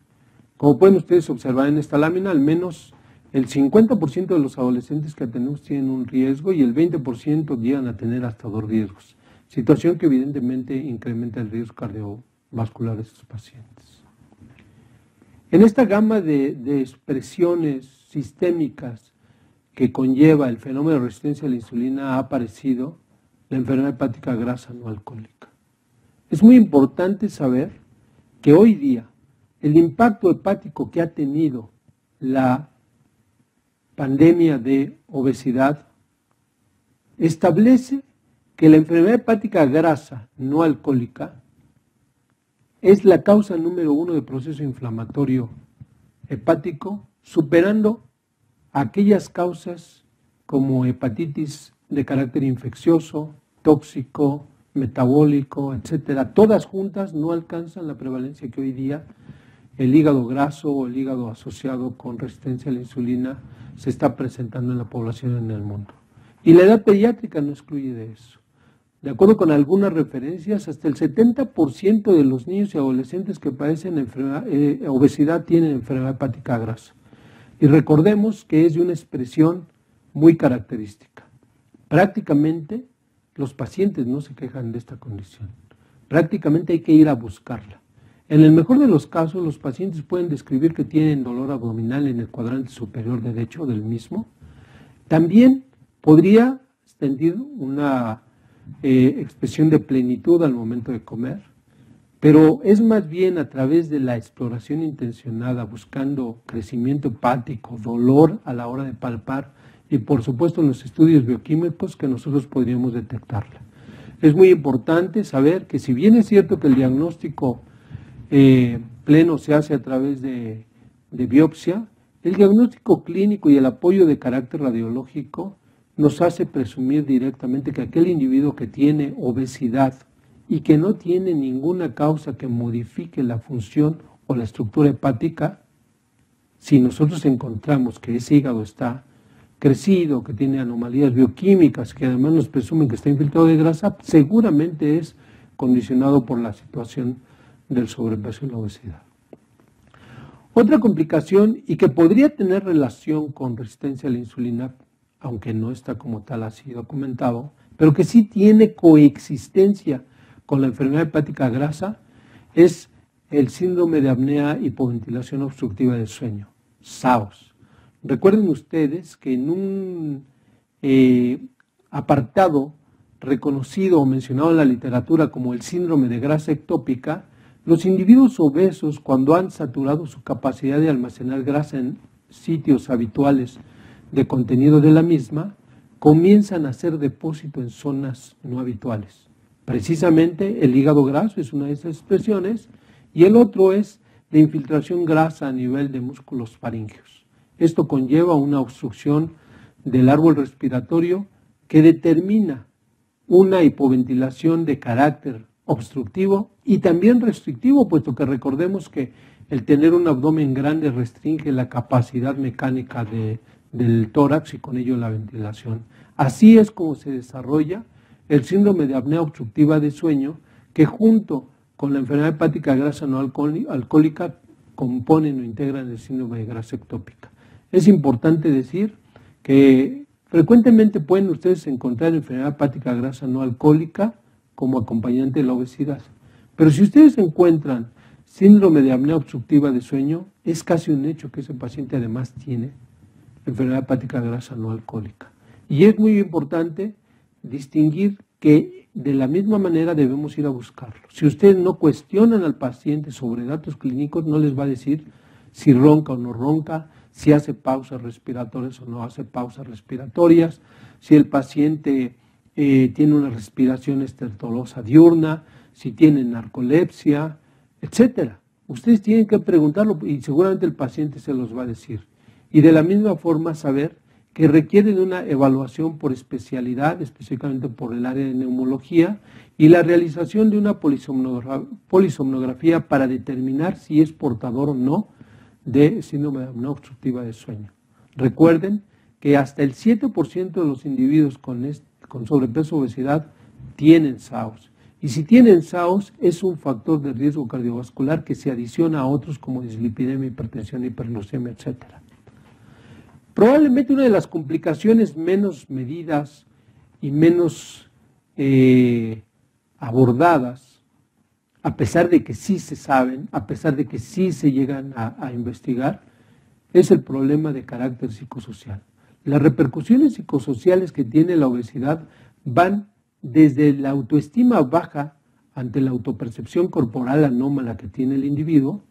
Como pueden ustedes observar en esta lámina, al menos el 50% de los adolescentes que atendemos tienen un riesgo y el 20% llegan a tener hasta 2 riesgos, situación que evidentemente incrementa el riesgo cardiovascular de estos pacientes. En esta gama de expresiones sistémicas que conlleva el fenómeno de resistencia a la insulina ha aparecido la enfermedad hepática grasa no alcohólica. Es muy importante saber que hoy día el impacto hepático que ha tenido la pandemia de obesidad establece que la enfermedad hepática grasa no alcohólica es la causa número 1 de proceso inflamatorio hepático, superando aquellas causas como hepatitis de carácter infeccioso, tóxico, metabólico, etcétera. Todas juntas no alcanzan la prevalencia que hoy día el hígado graso o el hígado asociado con resistencia a la insulina se está presentando en la población en el mundo. Y la edad pediátrica no excluye de eso. De acuerdo con algunas referencias, hasta el 70% de los niños y adolescentes que padecen obesidad tienen enfermedad hepática grasa. Y recordemos que es de una expresión muy característica. Prácticamente los pacientes no se quejan de esta condición. Prácticamente hay que ir a buscarla. En el mejor de los casos, los pacientes pueden describir que tienen dolor abdominal en el cuadrante superior derecho del mismo. También podría sentir una expresión de plenitud al momento de comer, pero es más bien a través de la exploración intencionada, buscando crecimiento hepático, dolor a la hora de palpar y por supuesto en los estudios bioquímicos que nosotros podríamos detectarla. Es muy importante saber que si bien es cierto que el diagnóstico pleno se hace a través de biopsia, el diagnóstico clínico y el apoyo de carácter radiológico nos hace presumir directamente que aquel individuo que tiene obesidad y que no tiene ninguna causa que modifique la función o la estructura hepática, si nosotros encontramos que ese hígado está crecido, que tiene anomalías bioquímicas, que además nos presumen que está infiltrado de grasa, seguramente es condicionado por la situación del sobrepeso y la obesidad. Otra complicación y que podría tener relación con resistencia a la insulina, aunque no está como tal así documentado, pero que sí tiene coexistencia con la enfermedad hepática grasa, es el síndrome de apnea hipoventilación obstructiva del sueño, SAOS. Recuerden ustedes que en un apartado reconocido o mencionado en la literatura como el síndrome de grasa ectópica, los individuos obesos, cuando han saturado su capacidad de almacenar grasa en sitios habituales de contenido de la misma, comienzan a hacer depósito en zonas no habituales. Precisamente el hígado graso es una de esas expresiones y el otro es la infiltración grasa a nivel de músculos faríngeos. Esto conlleva una obstrucción del árbol respiratorio que determina una hipoventilación de carácter obstructivo y también restrictivo, puesto que recordemos que el tener un abdomen grande restringe la capacidad mecánica del tórax y con ello la ventilación. Así es como se desarrolla el síndrome de apnea obstructiva de sueño, que junto con la enfermedad hepática grasa no alcohólica componen o integran el síndrome de grasa ectópica. Es importante decir que frecuentemente pueden ustedes encontrar enfermedad hepática grasa no alcohólica como acompañante de la obesidad. Pero si ustedes encuentran síndrome de apnea obstructiva de sueño, es casi un hecho que ese paciente además tiene enfermedad hepática grasa no alcohólica. Y es muy importante distinguir que de la misma manera debemos ir a buscarlo. Si ustedes no cuestionan al paciente sobre datos clínicos, no les va a decir si ronca o no ronca, si hace pausas respiratorias o no hace pausas respiratorias, si el paciente tiene una respiración estertorosa diurna, si tiene narcolepsia, etcétera. Ustedes tienen que preguntarlo y seguramente el paciente se los va a decir. Y de la misma forma saber que requieren una evaluación por especialidad, específicamente por el área de neumología, y la realización de una polisomnografía para determinar si es portador o no de síndrome de apnea obstructiva de sueño. Recuerden que hasta el 7% de los individuos con sobrepeso o obesidad tienen SAOS. Y si tienen SAOS es un factor de riesgo cardiovascular que se adiciona a otros como dislipidemia, hipertensión, hiperglucemia, etc. Probablemente una de las complicaciones menos medidas y menos abordadas, a pesar de que sí se saben, a pesar de que sí se llegan a investigar, es el problema de carácter psicosocial. Las repercusiones psicosociales que tiene la obesidad van desde la autoestima baja ante la autopercepción corporal anómala que tiene el individuo,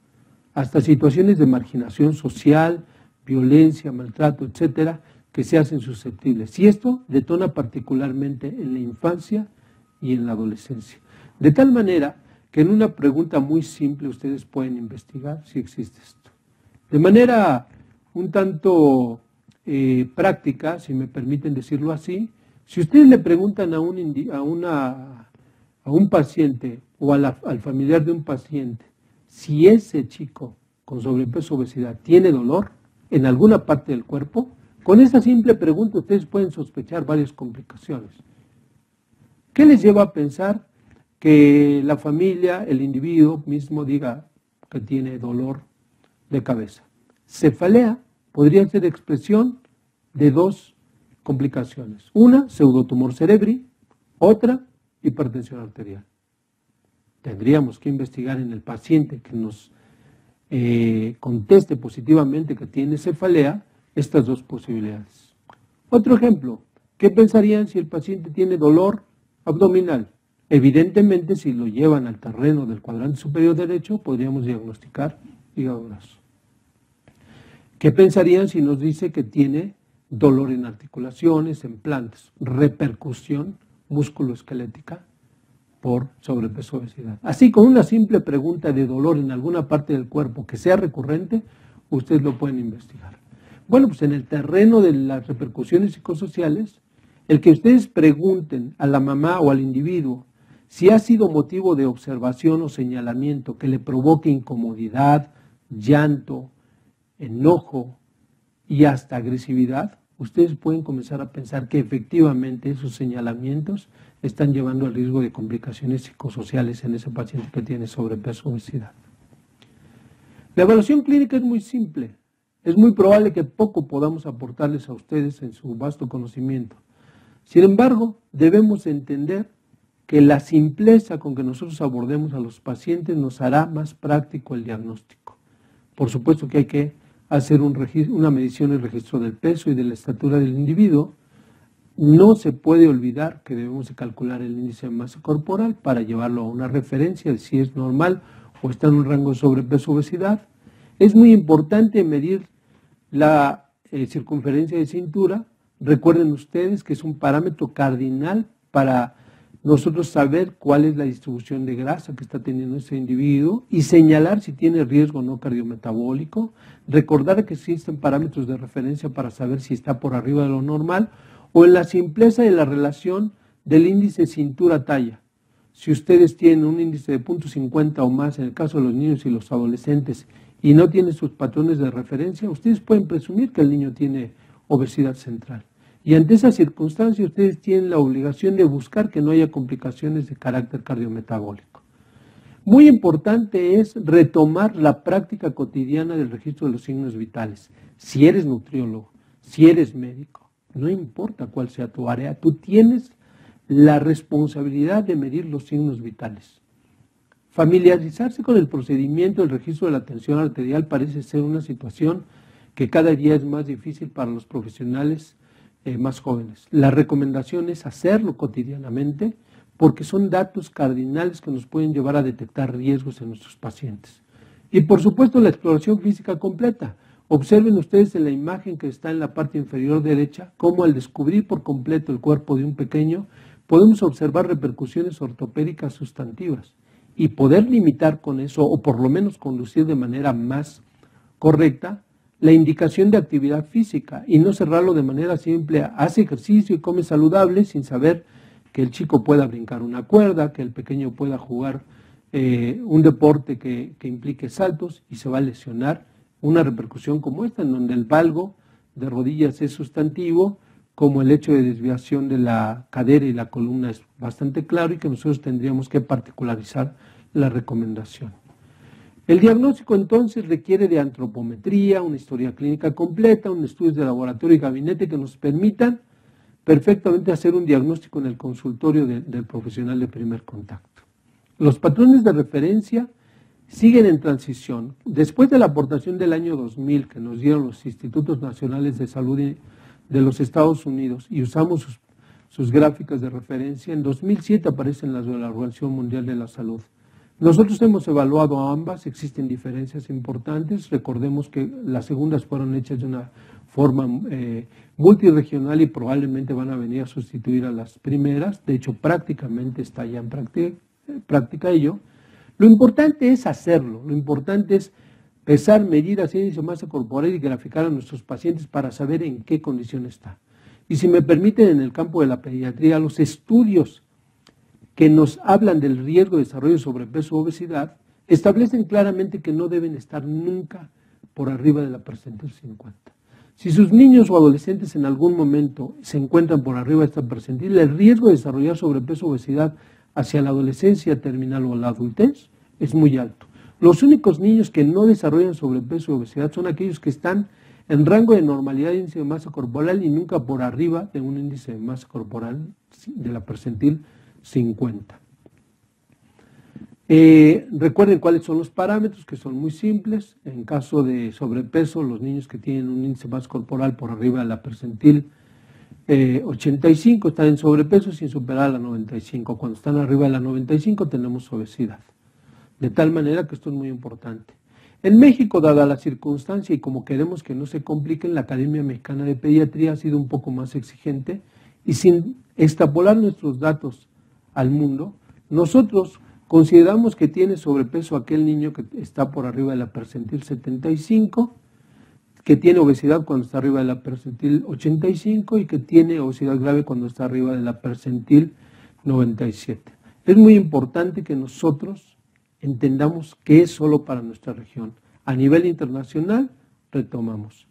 hasta situaciones de marginación social, violencia, maltrato, etcétera, que se hacen susceptibles. Y esto detona particularmente en la infancia y en la adolescencia. De tal manera que en una pregunta muy simple ustedes pueden investigar si existe esto. De manera un tanto práctica, si me permiten decirlo así, si ustedes le preguntan a un paciente o al familiar de un paciente si ese chico con sobrepeso o obesidad tiene dolor en alguna parte del cuerpo, con esa simple pregunta ustedes pueden sospechar varias complicaciones. ¿Qué les lleva a pensar que la familia, el individuo mismo diga que tiene dolor de cabeza? Cefalea podría ser expresión de dos complicaciones. Una, pseudotumor cerebri, otra, hipertensión arterial. Tendríamos que investigar en el paciente que nos conteste positivamente que tiene cefalea estas dos posibilidades. Otro ejemplo, ¿qué pensarían si el paciente tiene dolor abdominal? Evidentemente, si lo llevan al terreno del cuadrante superior derecho, podríamos diagnosticar hígado graso. ¿Qué pensarían si nos dice que tiene dolor en articulaciones, en plantas, repercusión musculoesquelética por sobrepeso o obesidad? Así, con una simple pregunta de dolor en alguna parte del cuerpo que sea recurrente, ustedes lo pueden investigar. Bueno, pues en el terreno de las repercusiones psicosociales, el que ustedes pregunten a la mamá o al individuo si ha sido motivo de observación o señalamiento que le provoque incomodidad, llanto, enojo y hasta agresividad, ustedes pueden comenzar a pensar que efectivamente esos señalamientos están llevando al riesgo de complicaciones psicosociales en ese paciente que tiene sobrepeso o obesidad. La evaluación clínica es muy simple. Es muy probable que poco podamos aportarles a ustedes en su vasto conocimiento. Sin embargo, debemos entender que la simpleza con que nosotros abordemos a los pacientes nos hará más práctico el diagnóstico. Por supuesto que hay que hacer una medición y registro del peso y de la estatura del individuo. No se puede olvidar que debemos de calcular el índice de masa corporal para llevarlo a una referencia de si es normal o está en un rango de sobrepeso o obesidad. Es muy importante medir la circunferencia de cintura. Recuerden ustedes que es un parámetro cardinal para nosotros saber cuál es la distribución de grasa que está teniendo ese individuo y señalar si tiene riesgo o no cardiometabólico. Recordar que existen parámetros de referencia para saber si está por arriba de lo normal o en la simpleza de la relación del índice cintura-talla. Si ustedes tienen un índice de 0.50 o más en el caso de los niños y los adolescentes y no tienen sus patrones de referencia, ustedes pueden presumir que el niño tiene obesidad central. Y ante esa circunstancia ustedes tienen la obligación de buscar que no haya complicaciones de carácter cardiometabólico. Muy importante es retomar la práctica cotidiana del registro de los signos vitales. Si eres nutriólogo, si eres médico, no importa cuál sea tu área, tú tienes la responsabilidad de medir los signos vitales. Familiarizarse con el procedimiento del registro de la tensión arterial parece ser una situación que cada día es más difícil para los profesionales más jóvenes. La recomendación es hacerlo cotidianamente porque son datos cardinales que nos pueden llevar a detectar riesgos en nuestros pacientes. Y por supuesto la exploración física completa. Observen ustedes en la imagen que está en la parte inferior derecha cómo al descubrir por completo el cuerpo de un pequeño podemos observar repercusiones ortopédicas sustantivas y poder limitar con eso o por lo menos conducir de manera más correcta la indicación de actividad física y no cerrarlo de manera simple, hace ejercicio y come saludable sin saber que el chico pueda brincar una cuerda, que el pequeño pueda jugar un deporte que implique saltos y se va a lesionar. Una repercusión como esta, en donde el valgo de rodillas es sustantivo, como el hecho de desviación de la cadera y la columna es bastante claro y que nosotros tendríamos que particularizar la recomendación. El diagnóstico entonces requiere de antropometría, una historia clínica completa, un estudio de laboratorio y gabinete que nos permitan perfectamente hacer un diagnóstico en el consultorio del profesional de primer contacto. Los patrones de referencia siguen en transición. Después de la aportación del año 2000 que nos dieron los Institutos Nacionales de Salud de los Estados Unidos y usamos sus gráficas de referencia, en 2007 aparecen las de la Organización Mundial de la Salud. Nosotros hemos evaluado ambas, existen diferencias importantes, recordemos que las segundas fueron hechas de una forma multiregional y probablemente van a venir a sustituir a las primeras, de hecho prácticamente está ya en práctica ello. Lo importante es hacerlo, lo importante es pesar, medir, hacer índice de masa corporal y graficar a nuestros pacientes para saber en qué condición está. Y si me permiten, en el campo de la pediatría, los estudios que nos hablan del riesgo de desarrollo de sobrepeso o obesidad establecen claramente que no deben estar nunca por arriba de la percentil 50. Si sus niños o adolescentes en algún momento se encuentran por arriba de esta percentil, el riesgo de desarrollar sobrepeso o obesidad hacia la adolescencia terminal o la adultez es muy alto. Los únicos niños que no desarrollan sobrepeso o obesidad son aquellos que están en rango de normalidad de índice de masa corporal y nunca por arriba de un índice de masa corporal de la percentil 50. Recuerden cuáles son los parámetros, que son muy simples. En caso de sobrepeso, los niños que tienen un índice de masa corporal por arriba de la percentil 85 están en sobrepeso sin superar la 95. Cuando están arriba de la 95 tenemos obesidad. De tal manera que esto es muy importante. En México, dada la circunstancia y como queremos que no se compliquen, la Academia Mexicana de Pediatría ha sido un poco más exigente y sin extrapolar nuestros datos al mundo, nosotros consideramos que tiene sobrepeso aquel niño que está por arriba de la percentil 75, que tiene obesidad cuando está arriba de la percentil 85 y que tiene obesidad grave cuando está arriba de la percentil 97. Es muy importante que nosotros entendamos que es solo para nuestra región. A nivel internacional, retomamos.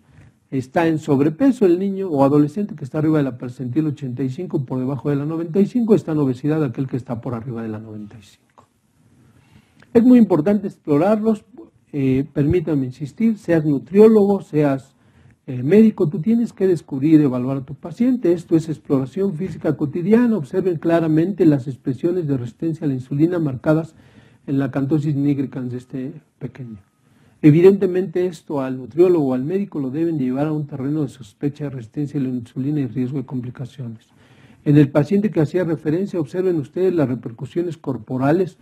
Está en sobrepeso el niño o adolescente que está arriba de la percentil 85 por debajo de la 95, está en obesidad aquel que está por arriba de la 95. Es muy importante explorarlos, permítanme insistir, seas nutriólogo, seas médico, tú tienes que descubrir y evaluar a tu paciente. Esto es exploración física cotidiana. Observen claramente las expresiones de resistencia a la insulina marcadas en la acantosis nigricans de este pequeño. Evidentemente esto al nutriólogo o al médico lo deben llevar a un terreno de sospecha de resistencia a la insulina y riesgo de complicaciones. En el paciente que hacía referencia, observen ustedes las repercusiones corporales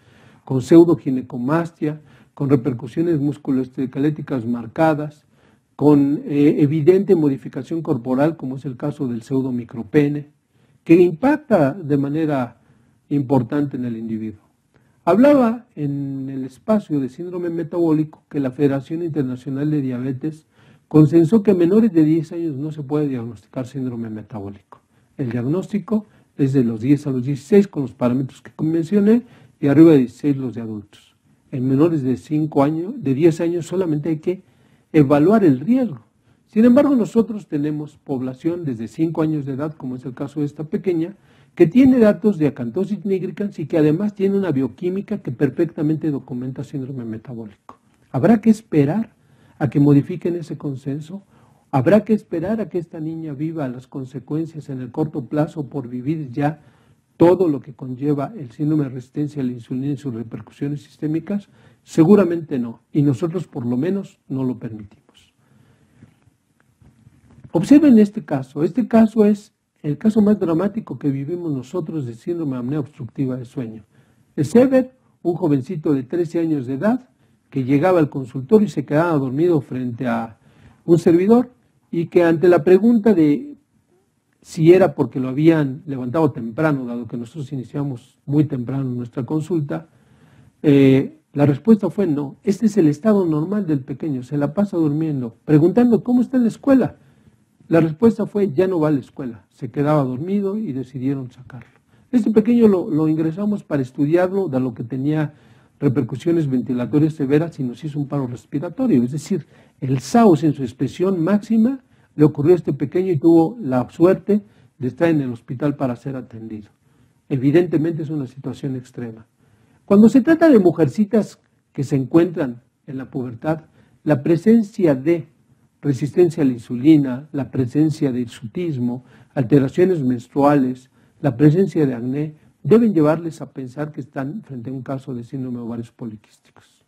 con pseudoginecomastia, con repercusiones musculoesqueléticas marcadas, con evidente modificación corporal, como es el caso del pseudomicropene, que impacta de manera importante en el individuo. Hablaba en el espacio de síndrome metabólico que la Federación Internacional de Diabetes consensó que a menores de 10 años no se puede diagnosticar síndrome metabólico. El diagnóstico es de los 10 a los 16 con los parámetros que mencioné y arriba de 16 los de adultos. En menores de 5 años, de 10 años solamente hay que evaluar el riesgo. Sin embargo, nosotros tenemos población desde 5 años de edad, como es el caso de esta pequeña, que tiene datos de acantosis nigricans y que además tiene una bioquímica que perfectamente documenta síndrome metabólico. Habrá que esperar a que modifiquen ese consenso, habrá que esperar a que esta niña viva las consecuencias en el corto plazo por vivir ya todo lo que conlleva el síndrome de resistencia a la insulina y sus repercusiones sistémicas. Seguramente no, y nosotros por lo menos no lo permitimos. Observen este caso es el caso más dramático que vivimos nosotros de síndrome de apnea obstructiva de sueño. Es Ever, un jovencito de 13 años de edad que llegaba al consultorio y se quedaba dormido frente a un servidor y que ante la pregunta de si era porque lo habían levantado temprano, dado que nosotros iniciamos muy temprano nuestra consulta, la respuesta fue no. Este es el estado normal del pequeño, se la pasa durmiendo, preguntando cómo está en la escuela. La respuesta fue, ya no va a la escuela, se quedaba dormido y decidieron sacarlo. Este pequeño lo ingresamos para estudiarlo, dado que tenía repercusiones ventilatorias severas y nos hizo un paro respiratorio. Es decir, el SAOS en su expresión máxima le ocurrió a este pequeño y tuvo la suerte de estar en el hospital para ser atendido. Evidentemente es una situación extrema. Cuando se trata de mujercitas que se encuentran en la pubertad, la presencia de resistencia a la insulina, la presencia de hirsutismo, alteraciones menstruales, la presencia de acné, deben llevarles a pensar que están frente a un caso de síndrome de ovarios poliquísticos.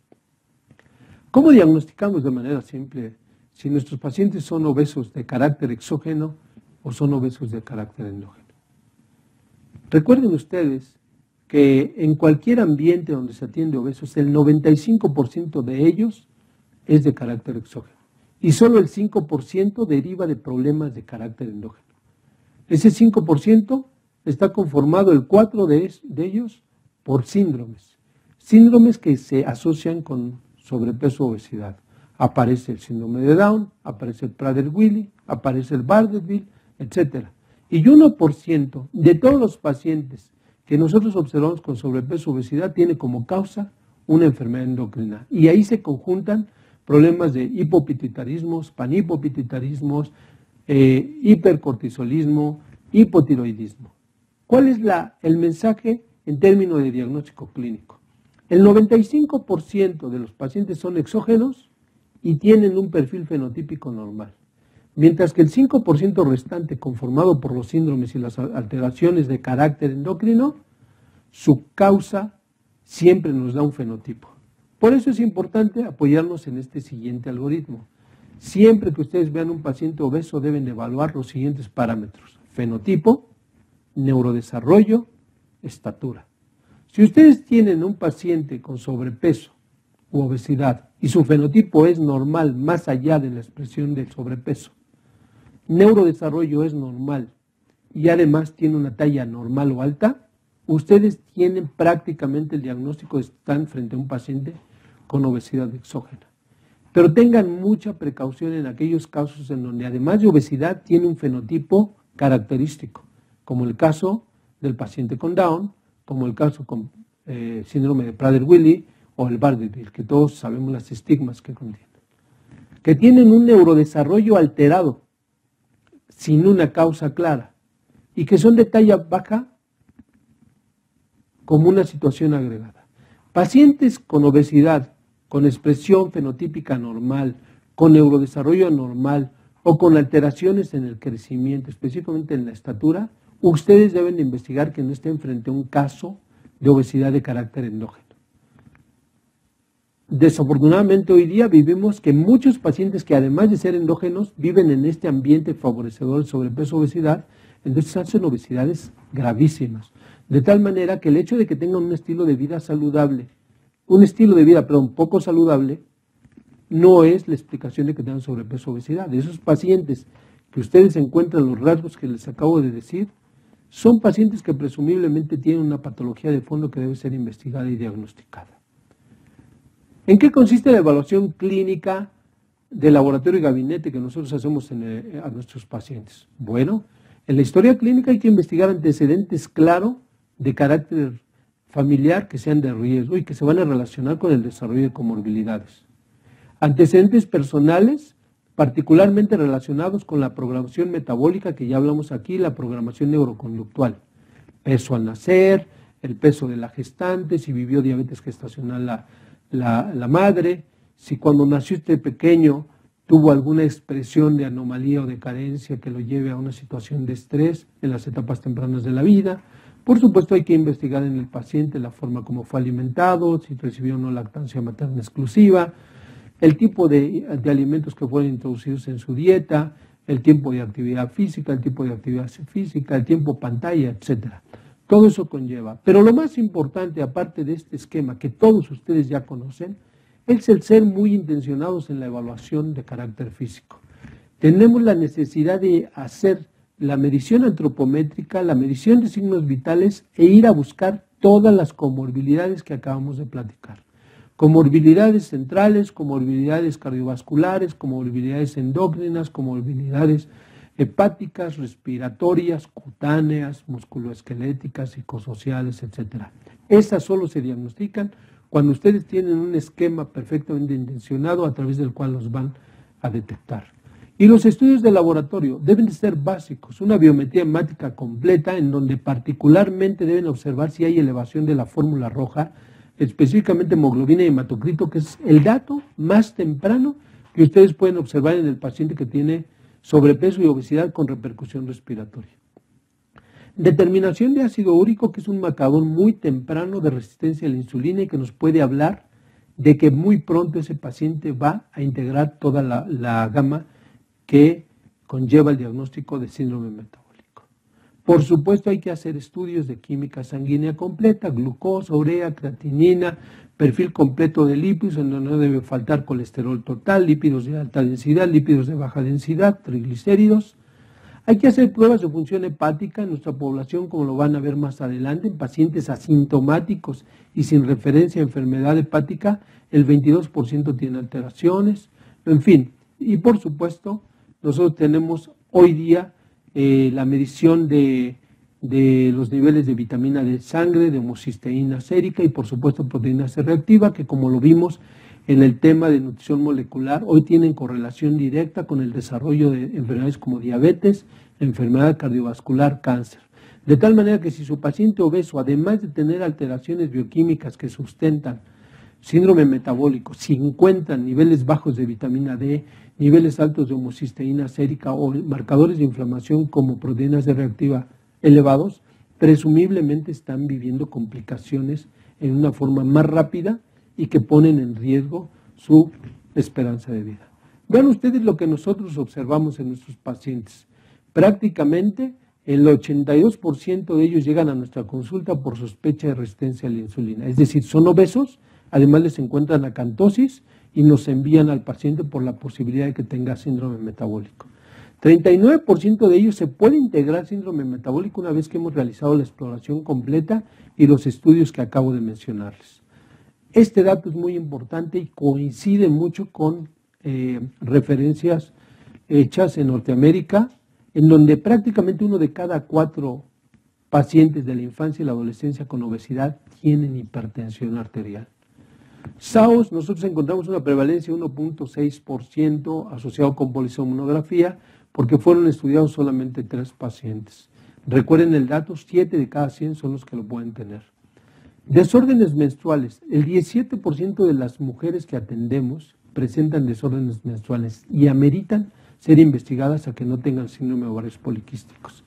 ¿Cómo diagnosticamos de manera simple si nuestros pacientes son obesos de carácter exógeno o son obesos de carácter endógeno? Recuerden ustedes que en cualquier ambiente donde se atiende obesos, el 95% de ellos es de carácter exógeno y solo el 5% deriva de problemas de carácter endógeno. Ese 5% está conformado, el 4% de ellos, por síndromes. Síndromes que se asocian con sobrepeso o obesidad. Aparece el síndrome de Down, aparece el Prader-Willi, aparece el Bardet-Biedl, etc. Y 1% de todos los pacientes que nosotros observamos con sobrepeso o obesidad tiene como causa una enfermedad endocrina. Y ahí se conjuntan problemas de hipopituitarismos, panhipopituitarismos, hipercortisolismo, hipotiroidismo. ¿Cuál es el mensaje en términos de diagnóstico clínico? El 95% de los pacientes son exógenos y tienen un perfil fenotípico normal, mientras que el 5% restante, conformado por los síndromes y las alteraciones de carácter endocrino, su causa siempre nos da un fenotipo. Por eso es importante apoyarnos en este siguiente algoritmo. Siempre que ustedes vean un paciente obeso deben evaluar los siguientes parámetros: fenotipo, neurodesarrollo, estatura. Si ustedes tienen un paciente con sobrepeso u obesidad y su fenotipo es normal más allá de la expresión del sobrepeso, neurodesarrollo es normal y además tiene una talla normal o alta, ustedes tienen prácticamente el diagnóstico de que están frente a un paciente con obesidad exógena. Pero tengan mucha precaución en aquellos casos en donde además de obesidad tiene un fenotipo característico, como el caso del paciente con Down, como el caso con síndrome de Prader-Willi o el Bardet-Biedl, que todos sabemos las estigmas que contienen. Que tienen un neurodesarrollo alterado, sin una causa clara, y que son de talla baja como una situación agregada. Pacientes con obesidad, con expresión fenotípica normal, con neurodesarrollo anormal, o con alteraciones en el crecimiento, específicamente en la estatura, ustedes deben de investigar que no estén frente a un caso de obesidad de carácter endógeno. Desafortunadamente hoy día vivimos que muchos pacientes que además de ser endógenos viven en este ambiente favorecedor de sobrepeso obesidad, entonces hacen obesidades gravísimas. De tal manera que el hecho de que tengan un estilo de vida saludable, poco saludable, no es la explicación de que tengan sobrepeso o obesidad. De esos pacientes que ustedes encuentran los rasgos que les acabo de decir, son pacientes que presumiblemente tienen una patología de fondo que debe ser investigada y diagnosticada. ¿En qué consiste la evaluación clínica de laboratorio y gabinete que nosotros hacemos a nuestros pacientes? Bueno, en la historia clínica hay que investigar antecedentes claros de carácter familiar que sean de riesgo y que se van a relacionar con el desarrollo de comorbilidades. Antecedentes personales, particularmente relacionados con la programación metabólica, que ya hablamos aquí, la programación neuroconductual. Peso al nacer, el peso de la gestante, si vivió diabetes gestacional la madre, si cuando nació este pequeño tuvo alguna expresión de anomalía o de carencia que lo lleve a una situación de estrés en las etapas tempranas de la vida. Por supuesto hay que investigar en el paciente la forma como fue alimentado, si recibió o no lactancia materna exclusiva, el tipo de alimentos que fueron introducidos en su dieta, el tiempo de actividad física, el tipo de actividad física, el tiempo pantalla, etc. Todo eso conlleva. Pero lo más importante, aparte de este esquema que todos ustedes ya conocen, es el ser muy intencionados en la evaluación de carácter físico. Tenemos la necesidad de hacer la medición antropométrica, la medición de signos vitales e ir a buscar todas las comorbilidades que acabamos de platicar. Comorbilidades centrales, comorbilidades cardiovasculares, comorbilidades endócrinas, comorbilidades hepáticas, respiratorias, cutáneas, musculoesqueléticas, psicosociales, etc. Esas solo se diagnostican cuando ustedes tienen un esquema perfectamente intencionado a través del cual los van a detectar. Y los estudios de laboratorio deben de ser básicos, una biometría hemática completa en donde particularmente deben observar si hay elevación de la fórmula roja, específicamente hemoglobina y hematocrito, que es el dato más temprano que ustedes pueden observar en el paciente que tiene sobrepeso y obesidad con repercusión respiratoria. Determinación de ácido úrico, que es un marcador muy temprano de resistencia a la insulina y que nos puede hablar de que muy pronto ese paciente va a integrar toda la gama que conlleva el diagnóstico de síndrome metabólico. Por supuesto hay que hacer estudios de química sanguínea completa, glucosa, urea, creatinina, perfil completo de lípidos, en donde no debe faltar colesterol total, lípidos de alta densidad, lípidos de baja densidad, triglicéridos. Hay que hacer pruebas de función hepática en nuestra población, como lo van a ver más adelante, en pacientes asintomáticos y sin referencia a enfermedad hepática, el 22% tiene alteraciones, en fin. Y por supuesto, nosotros tenemos hoy día la medición de los niveles de vitamina D de sangre, de homocisteína sérica y por supuesto proteína C reactiva, que como lo vimos en el tema de nutrición molecular, hoy tienen correlación directa con el desarrollo de enfermedades como diabetes, enfermedad cardiovascular, cáncer. De tal manera que si su paciente obeso, además de tener alteraciones bioquímicas que sustentan síndrome metabólico, si encuentran niveles bajos de vitamina D, niveles altos de homocisteína sérica o marcadores de inflamación como proteína C reactiva elevados, presumiblemente están viviendo complicaciones en una forma más rápida y que ponen en riesgo su esperanza de vida. Vean ustedes lo que nosotros observamos en nuestros pacientes. Prácticamente el 82% de ellos llegan a nuestra consulta por sospecha de resistencia a la insulina. Es decir, son obesos, además les encuentran acantosis y nos envían al paciente por la posibilidad de que tenga síndrome metabólico. 39% de ellos se puede integrar síndrome metabólico una vez que hemos realizado la exploración completa y los estudios que acabo de mencionarles. Este dato es muy importante y coincide mucho con referencias hechas en Norteamérica, en donde prácticamente 1 de cada 4 pacientes de la infancia y la adolescencia con obesidad tienen hipertensión arterial. SAOS, nosotros encontramos una prevalencia de 1.6% asociado con polisomnografía porque fueron estudiados solamente 3 pacientes. Recuerden el dato, 7 de cada 100 son los que lo pueden tener. Desórdenes menstruales. El 17% de las mujeres que atendemos presentan desórdenes menstruales y ameritan ser investigadas a que no tengan síndrome de ovarios poliquísticos.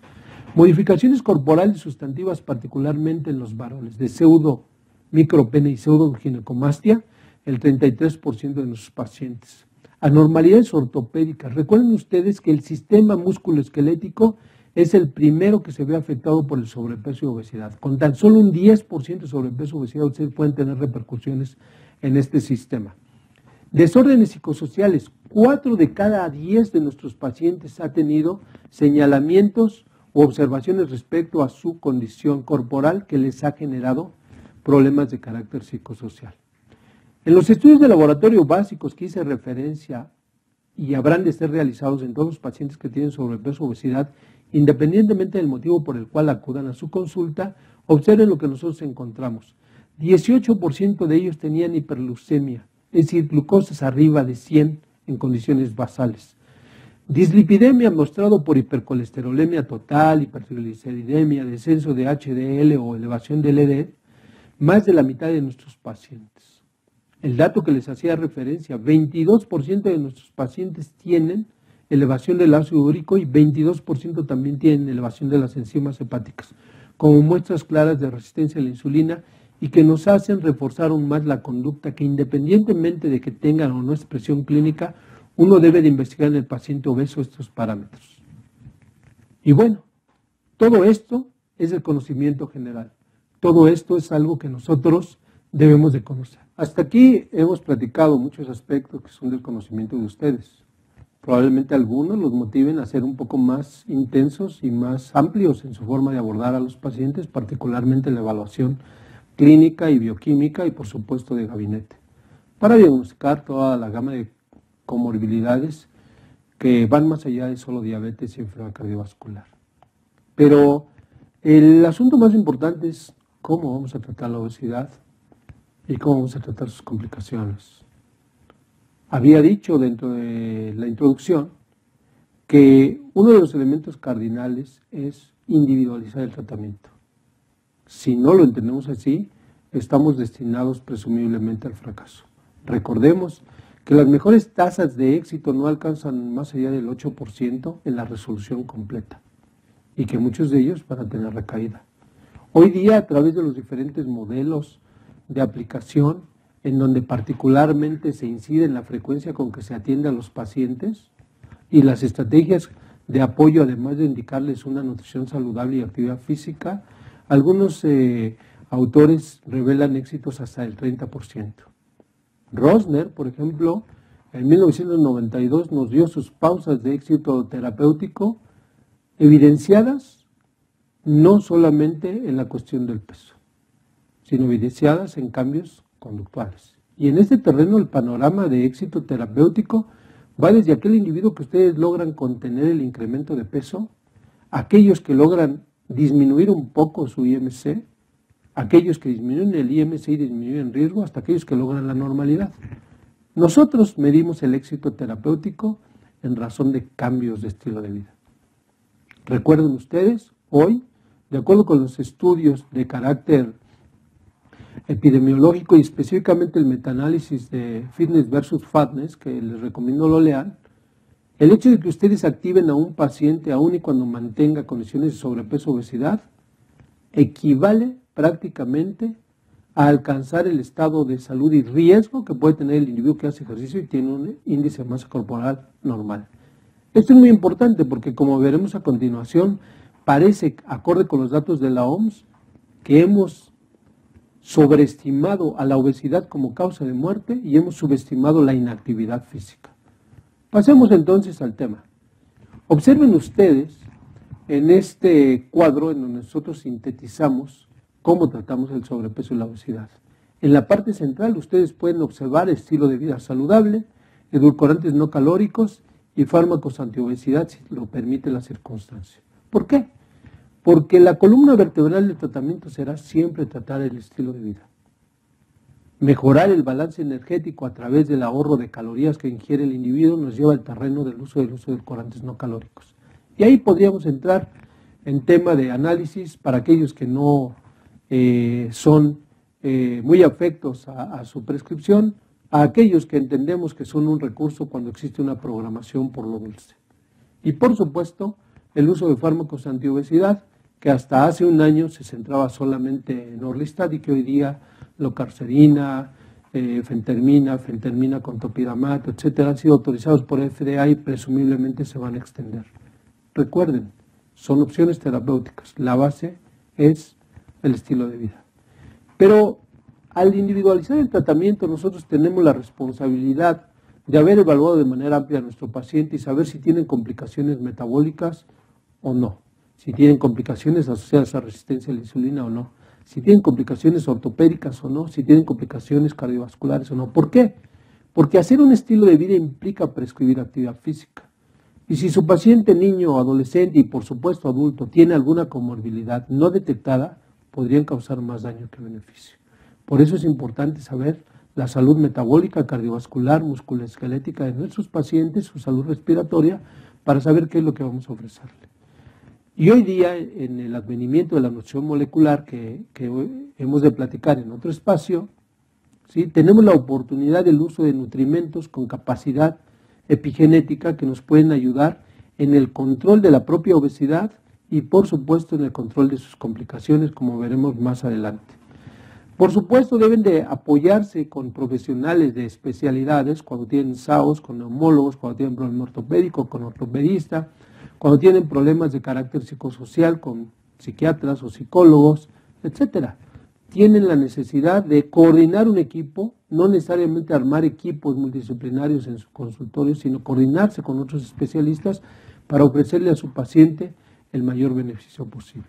Modificaciones corporales sustantivas, particularmente en los varones, de pseudo micropene y pseudoginecomastia, el 33% de nuestros pacientes. Anormalidades ortopédicas. Recuerden ustedes que el sistema musculoesquelético es el primero que se ve afectado por el sobrepeso y obesidad. Con tan solo un 10% de sobrepeso y obesidad, ustedes pueden tener repercusiones en este sistema. Desórdenes psicosociales. 4 de cada 10 de nuestros pacientes ha tenido señalamientos o observaciones respecto a su condición corporal que les ha generado problemas de carácter psicosocial. En los estudios de laboratorio básicos que hice referencia y habrán de ser realizados en todos los pacientes que tienen sobrepeso o obesidad, independientemente del motivo por el cual acudan a su consulta, observen lo que nosotros encontramos. 18% de ellos tenían hiperglucemia, es decir, glucosas arriba de 100 en condiciones basales. Dislipidemia mostrado por hipercolesterolemia total, hipertrigliceridemia, descenso de HDL o elevación del LDL, más de la mitad de nuestros pacientes. El dato que les hacía referencia, 22% de nuestros pacientes tienen elevación del ácido úrico y 22% también tienen elevación de las enzimas hepáticas, como muestras claras de resistencia a la insulina y que nos hacen reforzar aún más la conducta que independientemente de que tengan o no expresión clínica, uno debe de investigar en el paciente obeso estos parámetros. Y bueno, todo esto es el conocimiento general. Todo esto es algo que nosotros debemos de conocer. Hasta aquí hemos platicado muchos aspectos que son del conocimiento de ustedes. Probablemente algunos los motiven a ser un poco más intensos y más amplios en su forma de abordar a los pacientes, particularmente en la evaluación clínica y bioquímica y por supuesto de gabinete, para diagnosticar toda la gama de comorbilidades que van más allá de solo diabetes y enfermedad cardiovascular. Pero el asunto más importante es cómo vamos a tratar la obesidad y cómo vamos a tratar sus complicaciones. Había dicho dentro de la introducción que uno de los elementos cardinales es individualizar el tratamiento. Si no lo entendemos así, estamos destinados presumiblemente al fracaso. Recordemos que las mejores tasas de éxito no alcanzan más allá del 8% en la resolución completa y que muchos de ellos van a tener recaída. Hoy día, a través de los diferentes modelos de aplicación, en donde particularmente se incide en la frecuencia con que se atiende a los pacientes y las estrategias de apoyo, además de indicarles una nutrición saludable y actividad física, algunos autores revelan éxitos hasta el 30%. Rosner, por ejemplo, en 1992 nos dio sus pausas de éxito terapéutico evidenciadas no solamente en la cuestión del peso, sino evidenciadas en cambios conductuales. Y en este terreno el panorama de éxito terapéutico va desde aquel individuo que ustedes logran contener el incremento de peso, aquellos que logran disminuir un poco su IMC, aquellos que disminuyen el IMC y disminuyen el riesgo, hasta aquellos que logran la normalidad. Nosotros medimos el éxito terapéutico en razón de cambios de estilo de vida. Recuerden ustedes, hoy, de acuerdo con los estudios de carácter epidemiológico y específicamente el metaanálisis de Fitness versus Fatness, que les recomiendo lo lean, el hecho de que ustedes activen a un paciente aún y cuando mantenga condiciones de sobrepeso o obesidad, equivale prácticamente a alcanzar el estado de salud y riesgo que puede tener el individuo que hace ejercicio y tiene un índice de masa corporal normal. Esto es muy importante porque, como veremos a continuación, parece, acorde con los datos de la OMS, que hemos sobreestimado a la obesidad como causa de muerte y hemos subestimado la inactividad física. Pasemos entonces al tema. Observen ustedes en este cuadro en donde nosotros sintetizamos cómo tratamos el sobrepeso y la obesidad. En la parte central ustedes pueden observar estilo de vida saludable, edulcorantes no calóricos y fármacos antiobesidad si lo permite la circunstancia. ¿Por qué? Porque la columna vertebral del tratamiento será siempre tratar el estilo de vida. Mejorar el balance energético a través del ahorro de calorías que ingiere el individuo nos lleva al terreno del uso de edulcorantes no calóricos. Y ahí podríamos entrar en tema de análisis para aquellos que no son muy afectos a su prescripción. a aquellos que entendemos que son un recurso cuando existe una programación por lo dulce. Y por supuesto, el uso de fármacos antiobesidad, que hasta hace un año se centraba solamente en Orlistat y que hoy día locarcerina, fentermina con topiramato, etcétera, han sido autorizados por FDA y presumiblemente se van a extender. Recuerden, son opciones terapéuticas. La base es el estilo de vida. Pero al individualizar el tratamiento, nosotros tenemos la responsabilidad de haber evaluado de manera amplia a nuestro paciente y saber si tienen complicaciones metabólicas o no, si tienen complicaciones asociadas a resistencia a la insulina o no, si tienen complicaciones ortopédicas o no, si tienen complicaciones cardiovasculares o no. ¿Por qué? Porque hacer un estilo de vida implica prescribir actividad física. Y si su paciente, niño o adolescente y por supuesto adulto, tiene alguna comorbilidad no detectada, podrían causar más daño que beneficio. Por eso es importante saber la salud metabólica, cardiovascular, musculoesquelética de nuestros pacientes, su salud respiratoria, para saber qué es lo que vamos a ofrecerle. Y hoy día, en el advenimiento de la nutrición molecular que hemos de platicar en otro espacio, ¿sí?, tenemos la oportunidad del uso de nutrimentos con capacidad epigenética que nos pueden ayudar en el control de la propia obesidad y por supuesto en el control de sus complicaciones, como veremos más adelante. Por supuesto deben de apoyarse con profesionales de especialidades cuando tienen SAOS, con neumólogos, cuando tienen problema ortopédico, con ortopedista, cuando tienen problemas de carácter psicosocial, con psiquiatras o psicólogos, etcétera. Tienen la necesidad de coordinar un equipo, no necesariamente armar equipos multidisciplinarios en su consultorio, sino coordinarse con otros especialistas para ofrecerle a su paciente el mayor beneficio posible.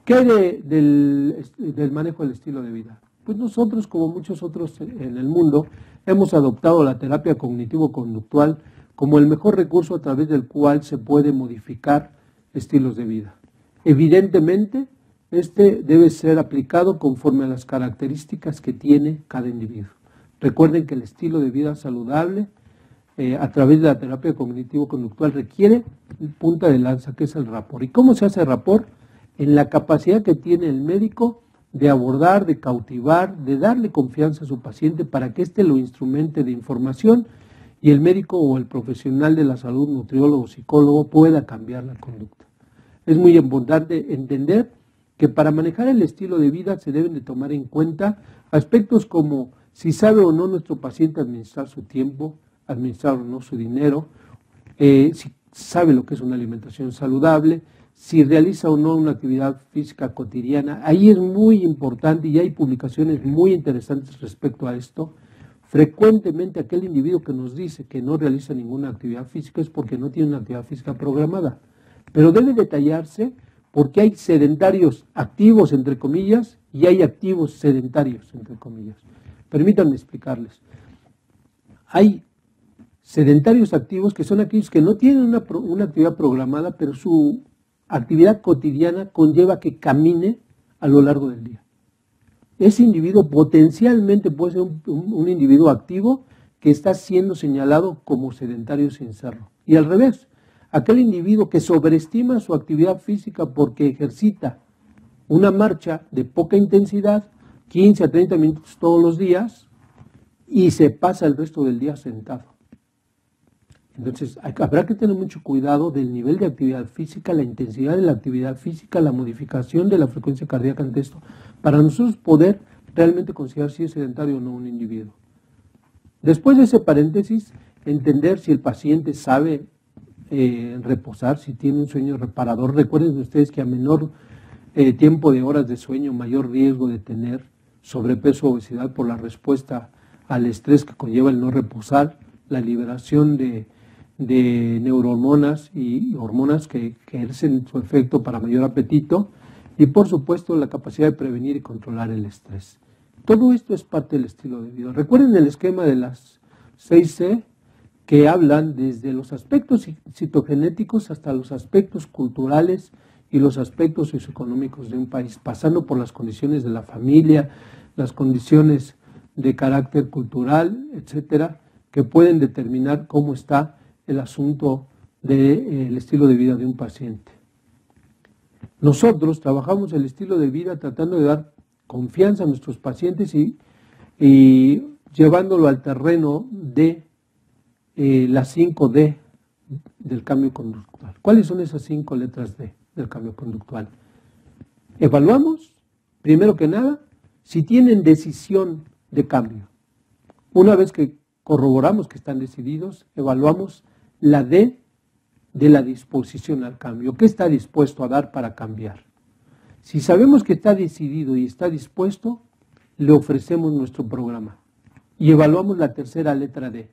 ¿Qué hay del manejo del estilo de vida? Pues nosotros, como muchos otros en el mundo, hemos adoptado la terapia cognitivo-conductual como el mejor recurso a través del cual se puede modificar estilos de vida. Evidentemente, este debe ser aplicado conforme a las características que tiene cada individuo. Recuerden que el estilo de vida saludable a través de la terapia cognitivo-conductual requiere punta de lanza, que es el rapport. ¿Y cómo se hace rapport? En la capacidad que tiene el médico de abordar, de cautivar, de darle confianza a su paciente para que éste lo instrumente de información y el médico o el profesional de la salud, nutriólogo o psicólogo, pueda cambiar la conducta. Es muy importante entender que para manejar el estilo de vida se deben de tomar en cuenta aspectos como si sabe o no nuestro paciente administrar su tiempo, administrar o no su dinero, si sabe lo que es una alimentación saludable, si realiza o no una actividad física cotidiana. Ahí es muy importante y hay publicaciones muy interesantes respecto a esto. Frecuentemente aquel individuo que nos dice que no realiza ninguna actividad física es porque no tiene una actividad física programada. Pero debe detallarse porque hay sedentarios activos, entre comillas, y hay activos sedentarios, entre comillas. Permítanme explicarles. Hay sedentarios activos que son aquellos que no tienen una actividad programada, pero su actividad cotidiana conlleva que camine a lo largo del día. Ese individuo potencialmente puede ser un individuo activo que está siendo señalado como sedentario sin serlo. Y al revés, aquel individuo que sobreestima su actividad física porque ejercita una marcha de poca intensidad, 15 a 30 minutos todos los días, y se pasa el resto del día sentado. Entonces, habrá que tener mucho cuidado del nivel de actividad física, la intensidad de la actividad física, la modificación de la frecuencia cardíaca ante esto, para nosotros poder realmente considerar si es sedentario o no un individuo. Después de ese paréntesis, entender si el paciente sabe reposar, si tiene un sueño reparador. Recuerden ustedes que a menor tiempo de horas de sueño, mayor riesgo de tener sobrepeso o obesidad por la respuesta al estrés que conlleva el no reposar, la liberación de neurohormonas y hormonas que ejercen su efecto para mayor apetito y por supuesto la capacidad de prevenir y controlar el estrés. Todo esto es parte del estilo de vida. Recuerden el esquema de las 6C que hablan desde los aspectos citogenéticos hasta los aspectos culturales y los aspectos socioeconómicos de un país, pasando por las condiciones de la familia, las condiciones de carácter cultural, etcétera, que pueden determinar cómo está el asunto del estilo de vida de un paciente. Nosotros trabajamos el estilo de vida tratando de dar confianza a nuestros pacientes y llevándolo al terreno de las 5 D del cambio conductual. ¿Cuáles son esas 5 letras D del cambio conductual? Evaluamos, primero que nada, si tienen decisión de cambio. Una vez que corroboramos que están decididos, evaluamos la D de la disposición al cambio. ¿Qué está dispuesto a dar para cambiar? Si sabemos que está decidido y está dispuesto, le ofrecemos nuestro programa. Y evaluamos la tercera letra D,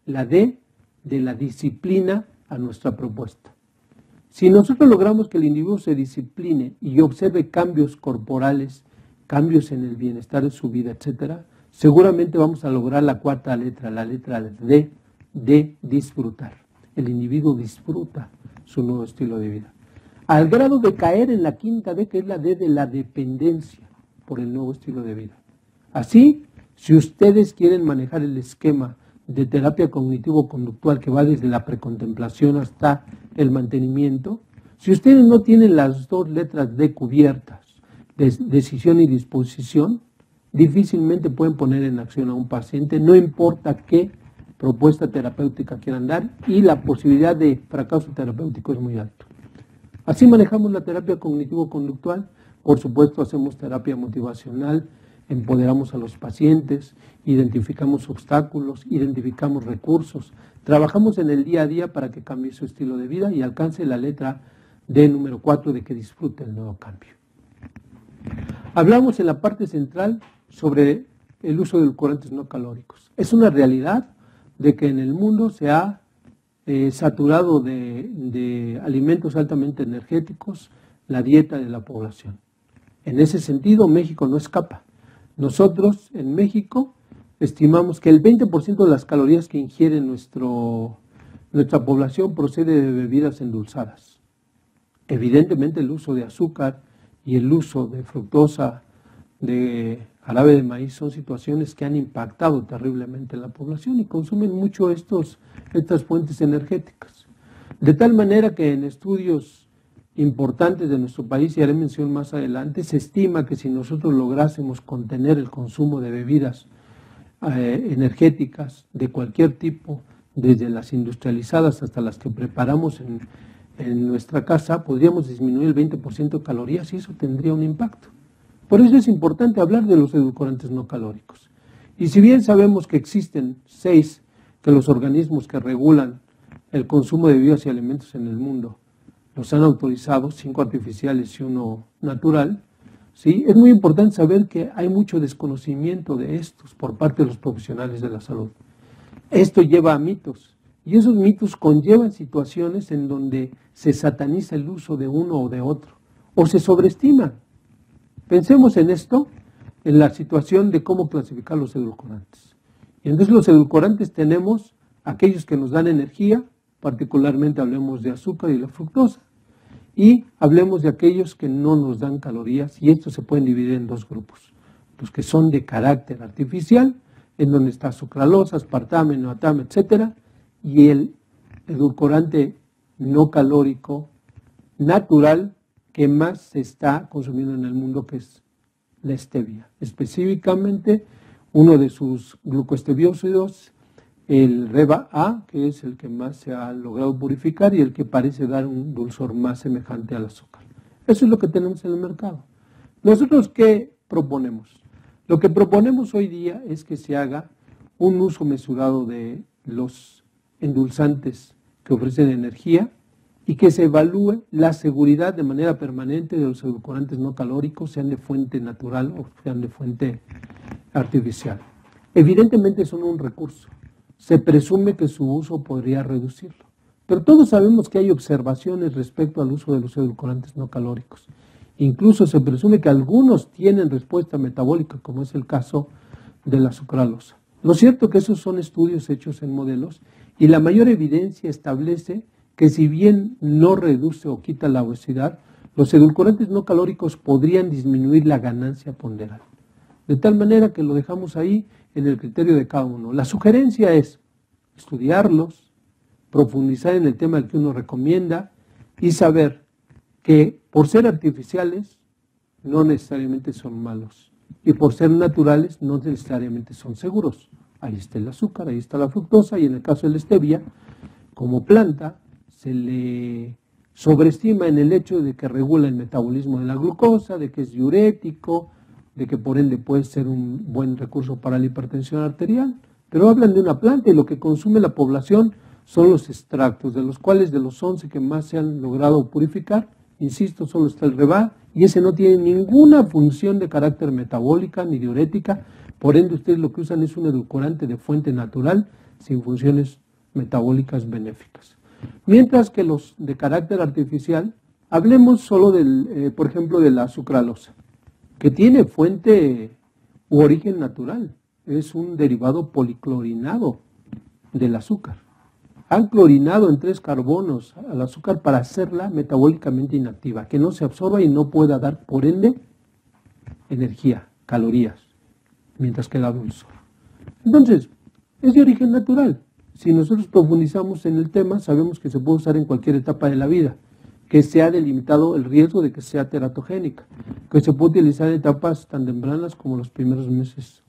la D de la disciplina a nuestra propuesta. Si nosotros logramos que el individuo se discipline y observe cambios corporales, cambios en el bienestar de su vida, etc., seguramente vamos a lograr la cuarta letra, la letra D, de disfrutar. El individuo disfruta su nuevo estilo de vida. Al grado de caer en la quinta D, que es la D de la dependencia por el nuevo estilo de vida. Así, si ustedes quieren manejar el esquema de terapia cognitivo-conductual que va desde la precontemplación hasta el mantenimiento, si ustedes no tienen las 2 letras D cubiertas, decisión y disposición, difícilmente pueden poner en acción a un paciente, no importa qué propuesta terapéutica quieran dar, y la posibilidad de fracaso terapéutico es muy alto. Así manejamos la terapia cognitivo-conductual. Por supuesto, hacemos terapia motivacional, empoderamos a los pacientes, identificamos obstáculos, identificamos recursos, trabajamos en el día a día para que cambie su estilo de vida y alcance la letra D número 4 de que disfrute el nuevo cambio. Hablamos en la parte central sobre el uso de edulcorantes no calóricos. Es una realidad de que en el mundo se ha saturado de alimentos altamente energéticos la dieta de la población. En ese sentido, México no escapa. Nosotros en México estimamos que el 20% de las calorías que ingiere nuestra población procede de bebidas endulzadas. Evidentemente el uso de azúcar y el uso de fructosa, de jarabe de maíz, son situaciones que han impactado terriblemente en la población y consumen mucho estas fuentes energéticas. De tal manera que en estudios importantes de nuestro país, y haré mención más adelante, se estima que si nosotros lográsemos contener el consumo de bebidas energéticas de cualquier tipo, desde las industrializadas hasta las que preparamos en nuestra casa, podríamos disminuir el 20% de calorías y eso tendría un impacto. Por eso es importante hablar de los edulcorantes no calóricos. Y si bien sabemos que existen 6 que los organismos que regulan el consumo de bebidas y alimentos en el mundo los han autorizado, 5 artificiales y 1 natural, ¿sí? Es muy importante saber que hay mucho desconocimiento de estos por parte de los profesionales de la salud. Esto lleva a mitos, y esos mitos conllevan situaciones en donde se sataniza el uso de uno o de otro, o se sobreestima. Pensemos en esto, en la situación de cómo clasificar los edulcorantes. Y entonces los edulcorantes tenemos aquellos que nos dan energía, particularmente hablemos de azúcar y la fructosa, y hablemos de aquellos que no nos dan calorías, y estos se pueden dividir en 2 grupos. Los que son de carácter artificial, en donde está sucralosa, aspartame, noatame, etc., y el edulcorante no calórico natural que más se está consumiendo en el mundo, que es la stevia. Específicamente, uno de sus glucostebiósidos, el Reba-A, que es el que más se ha logrado purificar y el que parece dar un dulzor más semejante al azúcar. Eso es lo que tenemos en el mercado. ¿Nosotros qué proponemos? Lo que proponemos hoy día es que se haga un uso mesurado de los endulzantes que ofrecen energía y que se evalúe la seguridad de manera permanente de los edulcorantes no calóricos, sean de fuente natural o sean de fuente artificial. Evidentemente son un recurso. Se presume que su uso podría reducirlo. Pero todos sabemos que hay observaciones respecto al uso de los edulcorantes no calóricos. Incluso se presume que algunos tienen respuesta metabólica, como es el caso de la sucralosa. Lo cierto es que esos son estudios hechos en modelos y la mayor evidencia establece que si bien no reduce o quita la obesidad, los edulcorantes no calóricos podrían disminuir la ganancia ponderal. De tal manera que lo dejamos ahí en el criterio de cada uno. La sugerencia es estudiarlos, profundizar en el tema del que uno recomienda y saber que por ser artificiales no necesariamente son malos y por ser naturales no necesariamente son seguros. ahí está el azúcar, ahí está la fructosa, y en el caso de la stevia, como planta, se le sobreestima en el hecho de que regula el metabolismo de la glucosa, de que es diurético, de que por ende puede ser un buen recurso para la hipertensión arterial, pero hablan de una planta y lo que consume la población son los extractos, de los cuales de los 11 que más se han logrado purificar, insisto, solo está el Reba, y ese no tiene ninguna función de carácter metabólica ni diurética, por ende ustedes lo que usan es un edulcorante de fuente natural sin funciones metabólicas benéficas. Mientras que los de carácter artificial, hablemos solo del, por ejemplo, de la sucralosa, que tiene fuente u origen natural, es un derivado policlorinado del azúcar. Han clorinado en 3 carbonos al azúcar para hacerla metabólicamente inactiva, que no se absorba y no pueda dar, por ende, energía, calorías, mientras que la dulzor. Entonces, es de origen natural. Si nosotros profundizamos en el tema, sabemos que se puede usar en cualquier etapa de la vida, que se ha delimitado el riesgo de que sea teratogénica, que se puede utilizar en etapas tan tempranas como los primeros meses.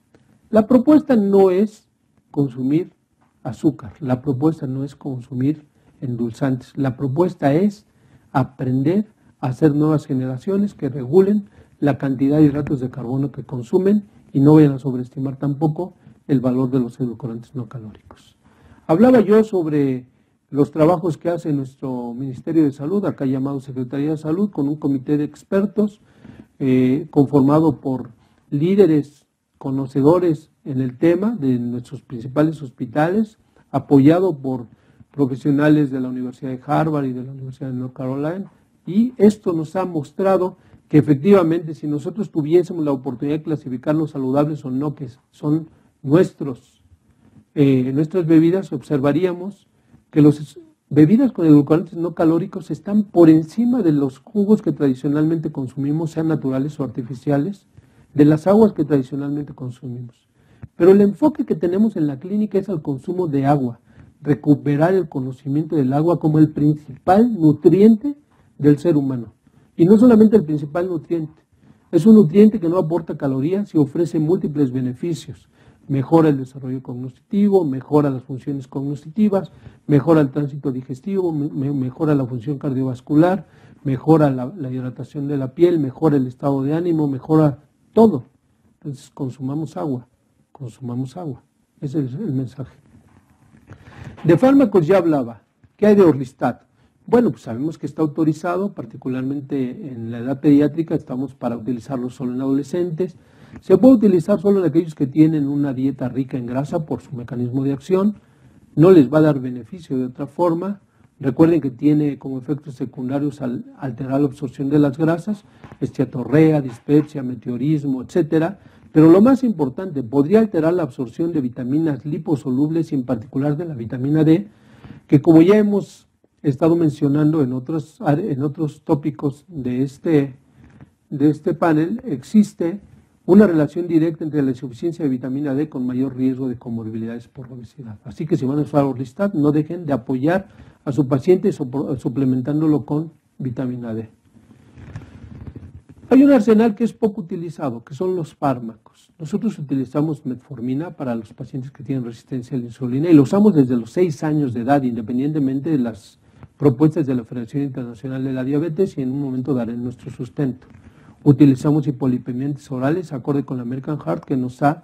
La propuesta no es consumir azúcar, la propuesta no es consumir endulzantes, la propuesta es aprender a hacer nuevas generaciones que regulen la cantidad de hidratos de carbono que consumen y no vayan a sobreestimar tampoco el valor de los edulcorantes no calóricos. Hablaba yo sobre los trabajos que hace nuestro Ministerio de Salud, acá llamado Secretaría de Salud, con un comité de expertos conformado por líderes conocedores en el tema de nuestros principales hospitales, apoyado por profesionales de la Universidad de Harvard y de la Universidad de North Carolina, y esto nos ha mostrado que efectivamente si nosotros tuviésemos la oportunidad de clasificar los saludables o no, que son nuestras bebidas, observaríamos que las bebidas con edulcorantes no calóricos están por encima de los jugos que tradicionalmente consumimos, sean naturales o artificiales, de las aguas que tradicionalmente consumimos. Pero el enfoque que tenemos en la clínica es al consumo de agua, recuperar el conocimiento del agua como el principal nutriente del ser humano. Y no solamente el principal nutriente, es un nutriente que no aporta calorías y ofrece múltiples beneficios. Mejora el desarrollo cognitivo, mejora las funciones cognitivas, mejora el tránsito digestivo, mejora la función cardiovascular, mejora la hidratación de la piel, mejora el estado de ánimo, mejora todo. Entonces consumamos agua, consumamos agua. Ese es el mensaje. De fármacos ya hablaba. ¿Qué hay de Orlistat? Bueno, pues sabemos que está autorizado, particularmente en la edad pediátrica, estamos para utilizarlo solo en adolescentes. Se puede utilizar solo en aquellos que tienen una dieta rica en grasa por su mecanismo de acción. No les va a dar beneficio de otra forma. Recuerden que tiene como efectos secundarios al alterar la absorción de las grasas, esteatorrea, dispepsia, meteorismo, etcétera. Pero lo más importante, podría alterar la absorción de vitaminas liposolubles y en particular de la vitamina D, que como ya hemos estado mencionando en otros tópicos de este panel, existe una relación directa entre la insuficiencia de vitamina D con mayor riesgo de comorbilidades por obesidad. Así que si van a usar Orlistat, no dejen de apoyar a su paciente suplementándolo con vitamina D. Hay un arsenal que es poco utilizado, que son los fármacos. Nosotros utilizamos metformina para los pacientes que tienen resistencia a la insulina y lo usamos desde los 6 años de edad, independientemente de las propuestas de la Federación Internacional de la Diabetes, y en un momento daré nuestro sustento. Utilizamos hipolipemiantes orales acorde con la American Heart, que nos ha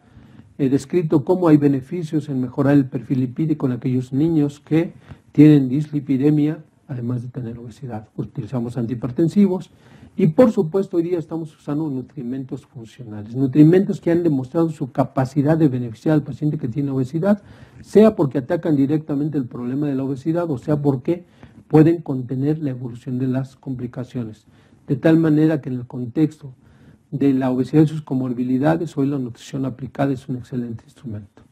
descrito cómo hay beneficios en mejorar el perfil lipídico en aquellos niños que tienen dislipidemia, además de tener obesidad. Utilizamos antihipertensivos y por supuesto hoy día estamos usando nutrimentos funcionales, nutrimentos que han demostrado su capacidad de beneficiar al paciente que tiene obesidad, sea porque atacan directamente el problema de la obesidad o sea porque pueden contener la evolución de las complicaciones. De tal manera que en el contexto de la obesidad y sus comorbilidades, hoy la nutrición aplicada es un excelente instrumento.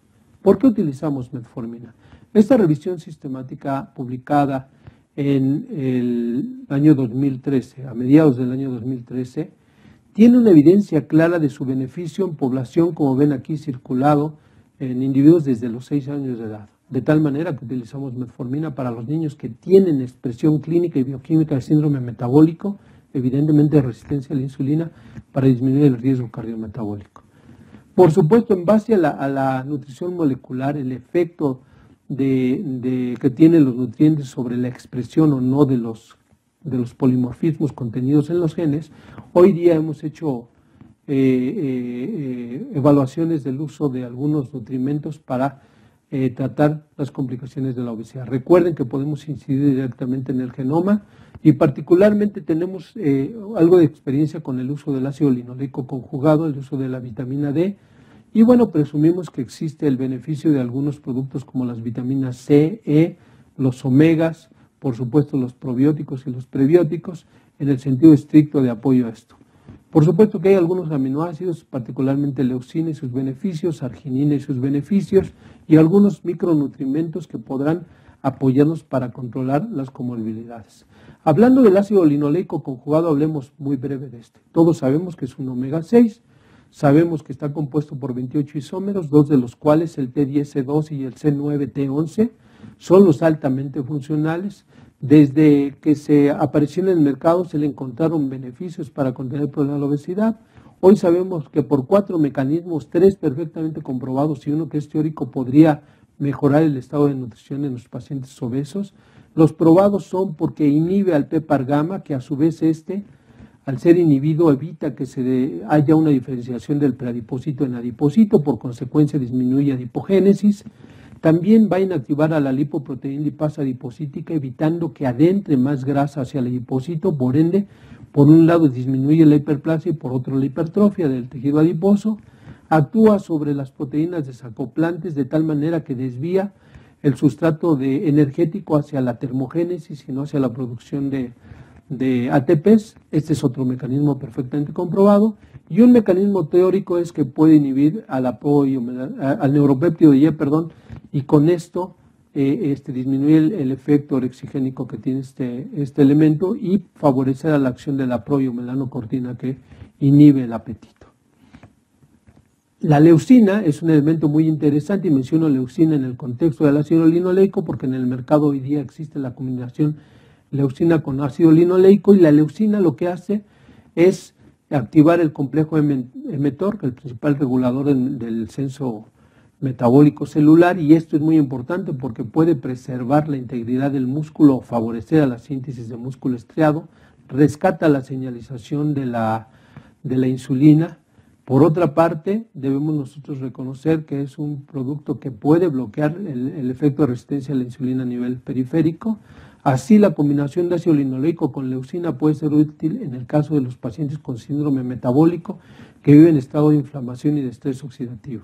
¿Por qué utilizamos metformina? Esta revisión sistemática publicada en el año 2013, a mediados del año 2013, tiene una evidencia clara de su beneficio en población, como ven aquí circulado, en individuos desde los 6 años de edad. De tal manera que utilizamos metformina para los niños que tienen expresión clínica y bioquímica de síndrome metabólico, evidentemente de resistencia a la insulina, para disminuir el riesgo cardiometabólico. Por supuesto, en base a la nutrición molecular, el efecto que tienen los nutrientes sobre la expresión o no de los polimorfismos contenidos en los genes, hoy día hemos hecho evaluaciones del uso de algunos nutrimentos para tratar las complicaciones de la obesidad. Recuerden que podemos incidir directamente en el genoma y particularmente tenemos algo de experiencia con el uso del ácido linoleico conjugado, el uso de la vitamina D, y bueno, presumimos que existe el beneficio de algunos productos como las vitaminas C, E, los omegas, por supuesto los probióticos y los prebióticos, en el sentido estricto de apoyo a esto. Por supuesto que hay algunos aminoácidos, particularmente leucina y sus beneficios, arginina y sus beneficios, y algunos micronutrimentos que podrán apoyarnos para controlar las comorbilidades. Hablando del ácido linoleico conjugado, hablemos muy breve de este. Todos sabemos que es un omega 6, sabemos que está compuesto por 28 isómeros, 2 de los cuales, el T10C2 y el C9T11, son los altamente funcionales. Desde que se apareció en el mercado se le encontraron beneficios para contener el problema de la obesidad. Hoy sabemos que por 4 mecanismos, 3 perfectamente comprobados y uno que es teórico, podría mejorar el estado de nutrición en los pacientes obesos. Los probados son porque inhibe al PPAR gamma, que a su vez al ser inhibido, evita que haya una diferenciación del preadipócito en adipócito, por consecuencia disminuye adipogénesis. También va a inactivar a la lipoproteína lipasa adipocítica, evitando que adentre más grasa hacia el adipócito, por ende, por un lado disminuye la hiperplasia y por otro la hipertrofia del tejido adiposo. Actúa sobre las proteínas desacoplantes de tal manera que desvía el sustrato energético hacia la termogénesis y no hacia la producción de ATPs. Este es otro mecanismo perfectamente comprobado. Y un mecanismo teórico es que puede inhibir al neuropéptido Y, y con esto disminuye el efecto orexigénico que tiene este elemento y favorecer a la acción de la proiomelanocortina que inhibe el apetito. La leucina es un elemento muy interesante y menciono leucina en el contexto del ácido linoleico porque en el mercado hoy día existe la combinación leucina con ácido linoleico, y la leucina lo que hace es activar el complejo mTOR, que es el principal regulador del censo metabólico celular, y esto es muy importante porque puede preservar la integridad del músculo o favorecer a la síntesis de músculo estriado, rescata la señalización de la insulina. Por otra parte, debemos nosotros reconocer que es un producto que puede bloquear el efecto de resistencia a la insulina a nivel periférico. Así, la combinación de ácido linoleico con leucina puede ser útil en el caso de los pacientes con síndrome metabólico que viven en estado de inflamación y de estrés oxidativo.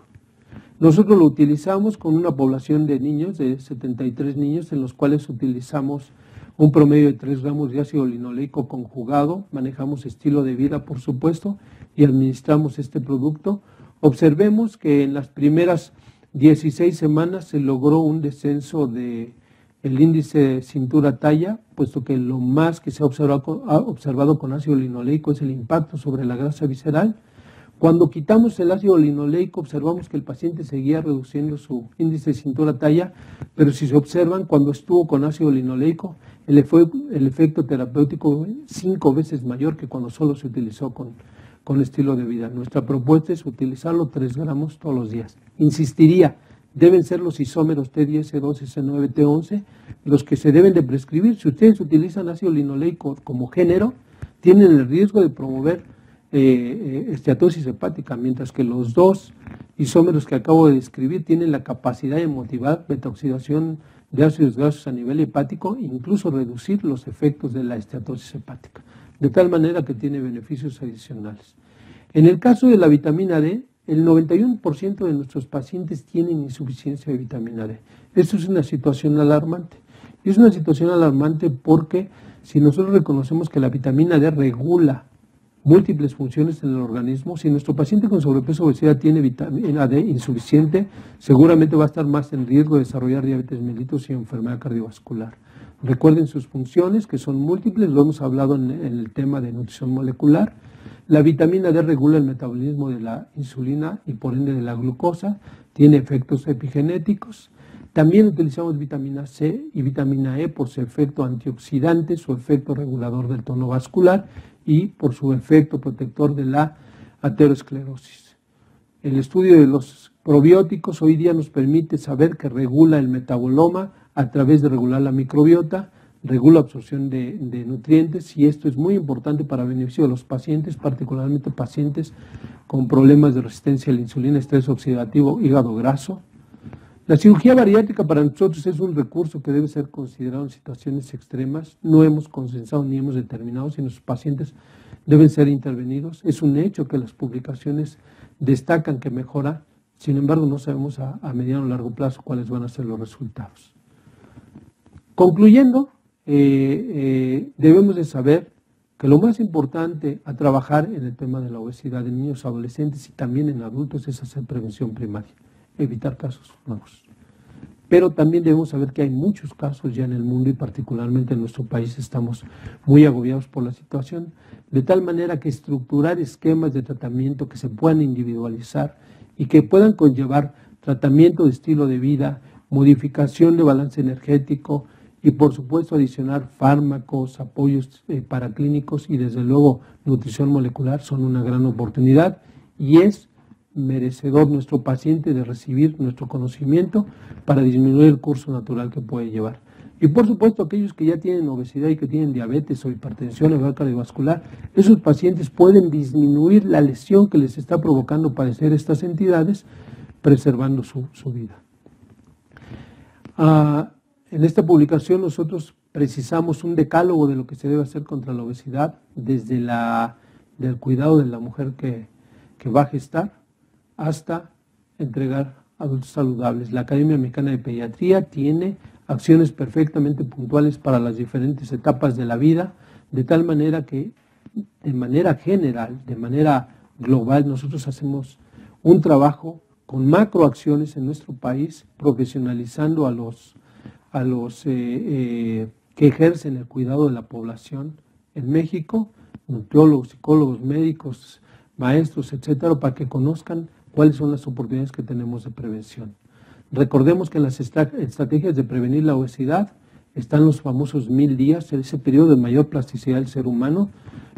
Nosotros lo utilizamos con una población de niños, de 73 niños, en los cuales utilizamos un promedio de 3 gramos de ácido linoleico conjugado, manejamos estilo de vida, por supuesto, y administramos este producto. Observemos que en las primeras 16 semanas se logró un descenso del índice de cintura-talla, puesto que lo más que se ha observado con ácido linoleico es el impacto sobre la grasa visceral. Cuando quitamos el ácido linoleico, observamos que el paciente seguía reduciendo su índice de cintura-talla, pero si se observan, cuando estuvo con ácido linoleico, el efecto terapéutico es 5 veces mayor que cuando solo se utilizó con estilo de vida. Nuestra propuesta es utilizarlo 3 gramos todos los días. Insistiría, deben ser los isómeros T10, C2 y C9, T11 los que se deben de prescribir. Si ustedes utilizan ácido linoleico como género, tienen el riesgo de promover esteatosis hepática, mientras que los 2 isómeros que acabo de describir tienen la capacidad de motivar betaoxidación de ácidos grasos a nivel hepático e incluso reducir los efectos de la esteatosis hepática, de tal manera que tiene beneficios adicionales. En el caso de la vitamina D, el 91% de nuestros pacientes tienen insuficiencia de vitamina D. Esto es una situación alarmante. Y es una situación alarmante porque si nosotros reconocemos que la vitamina D regula múltiples funciones en el organismo, si nuestro paciente con sobrepeso o obesidad tiene vitamina D insuficiente, seguramente va a estar más en riesgo de desarrollar diabetes mellitus y enfermedad cardiovascular. Recuerden sus funciones, que son múltiples, lo hemos hablado en el tema de nutrición molecular. La vitamina D regula el metabolismo de la insulina y por ende de la glucosa, tiene efectos epigenéticos. También utilizamos vitamina C y vitamina E por su efecto antioxidante, su efecto regulador del tono vascular y por su efecto protector de la aterosclerosis. El estudio de los probióticos hoy día nos permite saber que regula el metaboloma a través de regular la microbiota, regula absorción de nutrientes, y esto es muy importante para beneficio de los pacientes, particularmente pacientes con problemas de resistencia a la insulina, estrés oxidativo, hígado graso. La cirugía bariátrica para nosotros es un recurso que debe ser considerado en situaciones extremas. No hemos consensado ni hemos determinado si nuestros pacientes deben ser intervenidos. Es un hecho que las publicaciones destacan que mejora, sin embargo no sabemos a mediano o largo plazo cuáles van a ser los resultados. Concluyendo, debemos de saber que lo más importante a trabajar en el tema de la obesidad en niños, adolescentes y también en adultos es hacer prevención primaria, evitar casos nuevos. Pero también debemos saber que hay muchos casos ya en el mundo y particularmente en nuestro país estamos muy agobiados por la situación, de tal manera que estructurar esquemas de tratamiento que se puedan individualizar y que puedan conllevar tratamiento de estilo de vida, modificación de balance energético y por supuesto adicionar fármacos, apoyos paraclínicos y desde luego nutrición molecular son una gran oportunidad, y es merecedor nuestro paciente de recibir nuestro conocimiento para disminuir el curso natural que puede llevar. Y por supuesto aquellos que ya tienen obesidad y que tienen diabetes o hipertensión o cardiovascular, esos pacientes pueden disminuir la lesión que les está provocando padecer estas entidades, preservando su vida. En esta publicación nosotros precisamos un decálogo de lo que se debe hacer contra la obesidad, desde del cuidado de la mujer que va a gestar hasta entregar adultos saludables. La Academia Mexicana de Pediatría tiene acciones perfectamente puntuales para las diferentes etapas de la vida, de tal manera que de manera general, de manera global, nosotros hacemos un trabajo con macroacciones en nuestro país, profesionalizando a los que ejercen el cuidado de la población en México, nutriólogos, psicólogos, médicos, maestros, etcétera, para que conozcan cuáles son las oportunidades que tenemos de prevención. Recordemos que en las estrategias de prevenir la obesidad están los famosos 1000 días, ese periodo de mayor plasticidad del ser humano,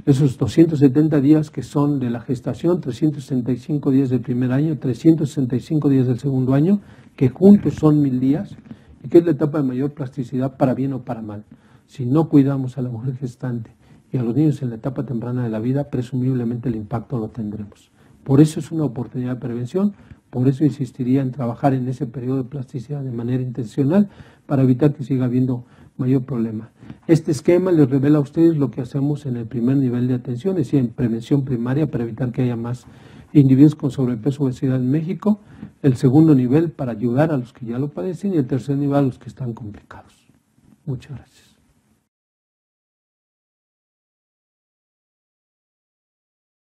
esos 270 días que son de la gestación, 365 días del primer año, 365 días del segundo año, que juntos son 1000 días, y que es la etapa de mayor plasticidad para bien o para mal. Si no cuidamos a la mujer gestante y a los niños en la etapa temprana de la vida, presumiblemente el impacto lo tendremos. Por eso es una oportunidad de prevención, por eso insistiría en trabajar en ese periodo de plasticidad de manera intencional para evitar que siga habiendo mayor problema. Este esquema les revela a ustedes lo que hacemos en el primer nivel de atención, es decir, en prevención primaria para evitar que haya más individuos con sobrepeso o obesidad en México, el segundo nivel para ayudar a los que ya lo padecen y el tercer nivel a los que están complicados. Muchas gracias.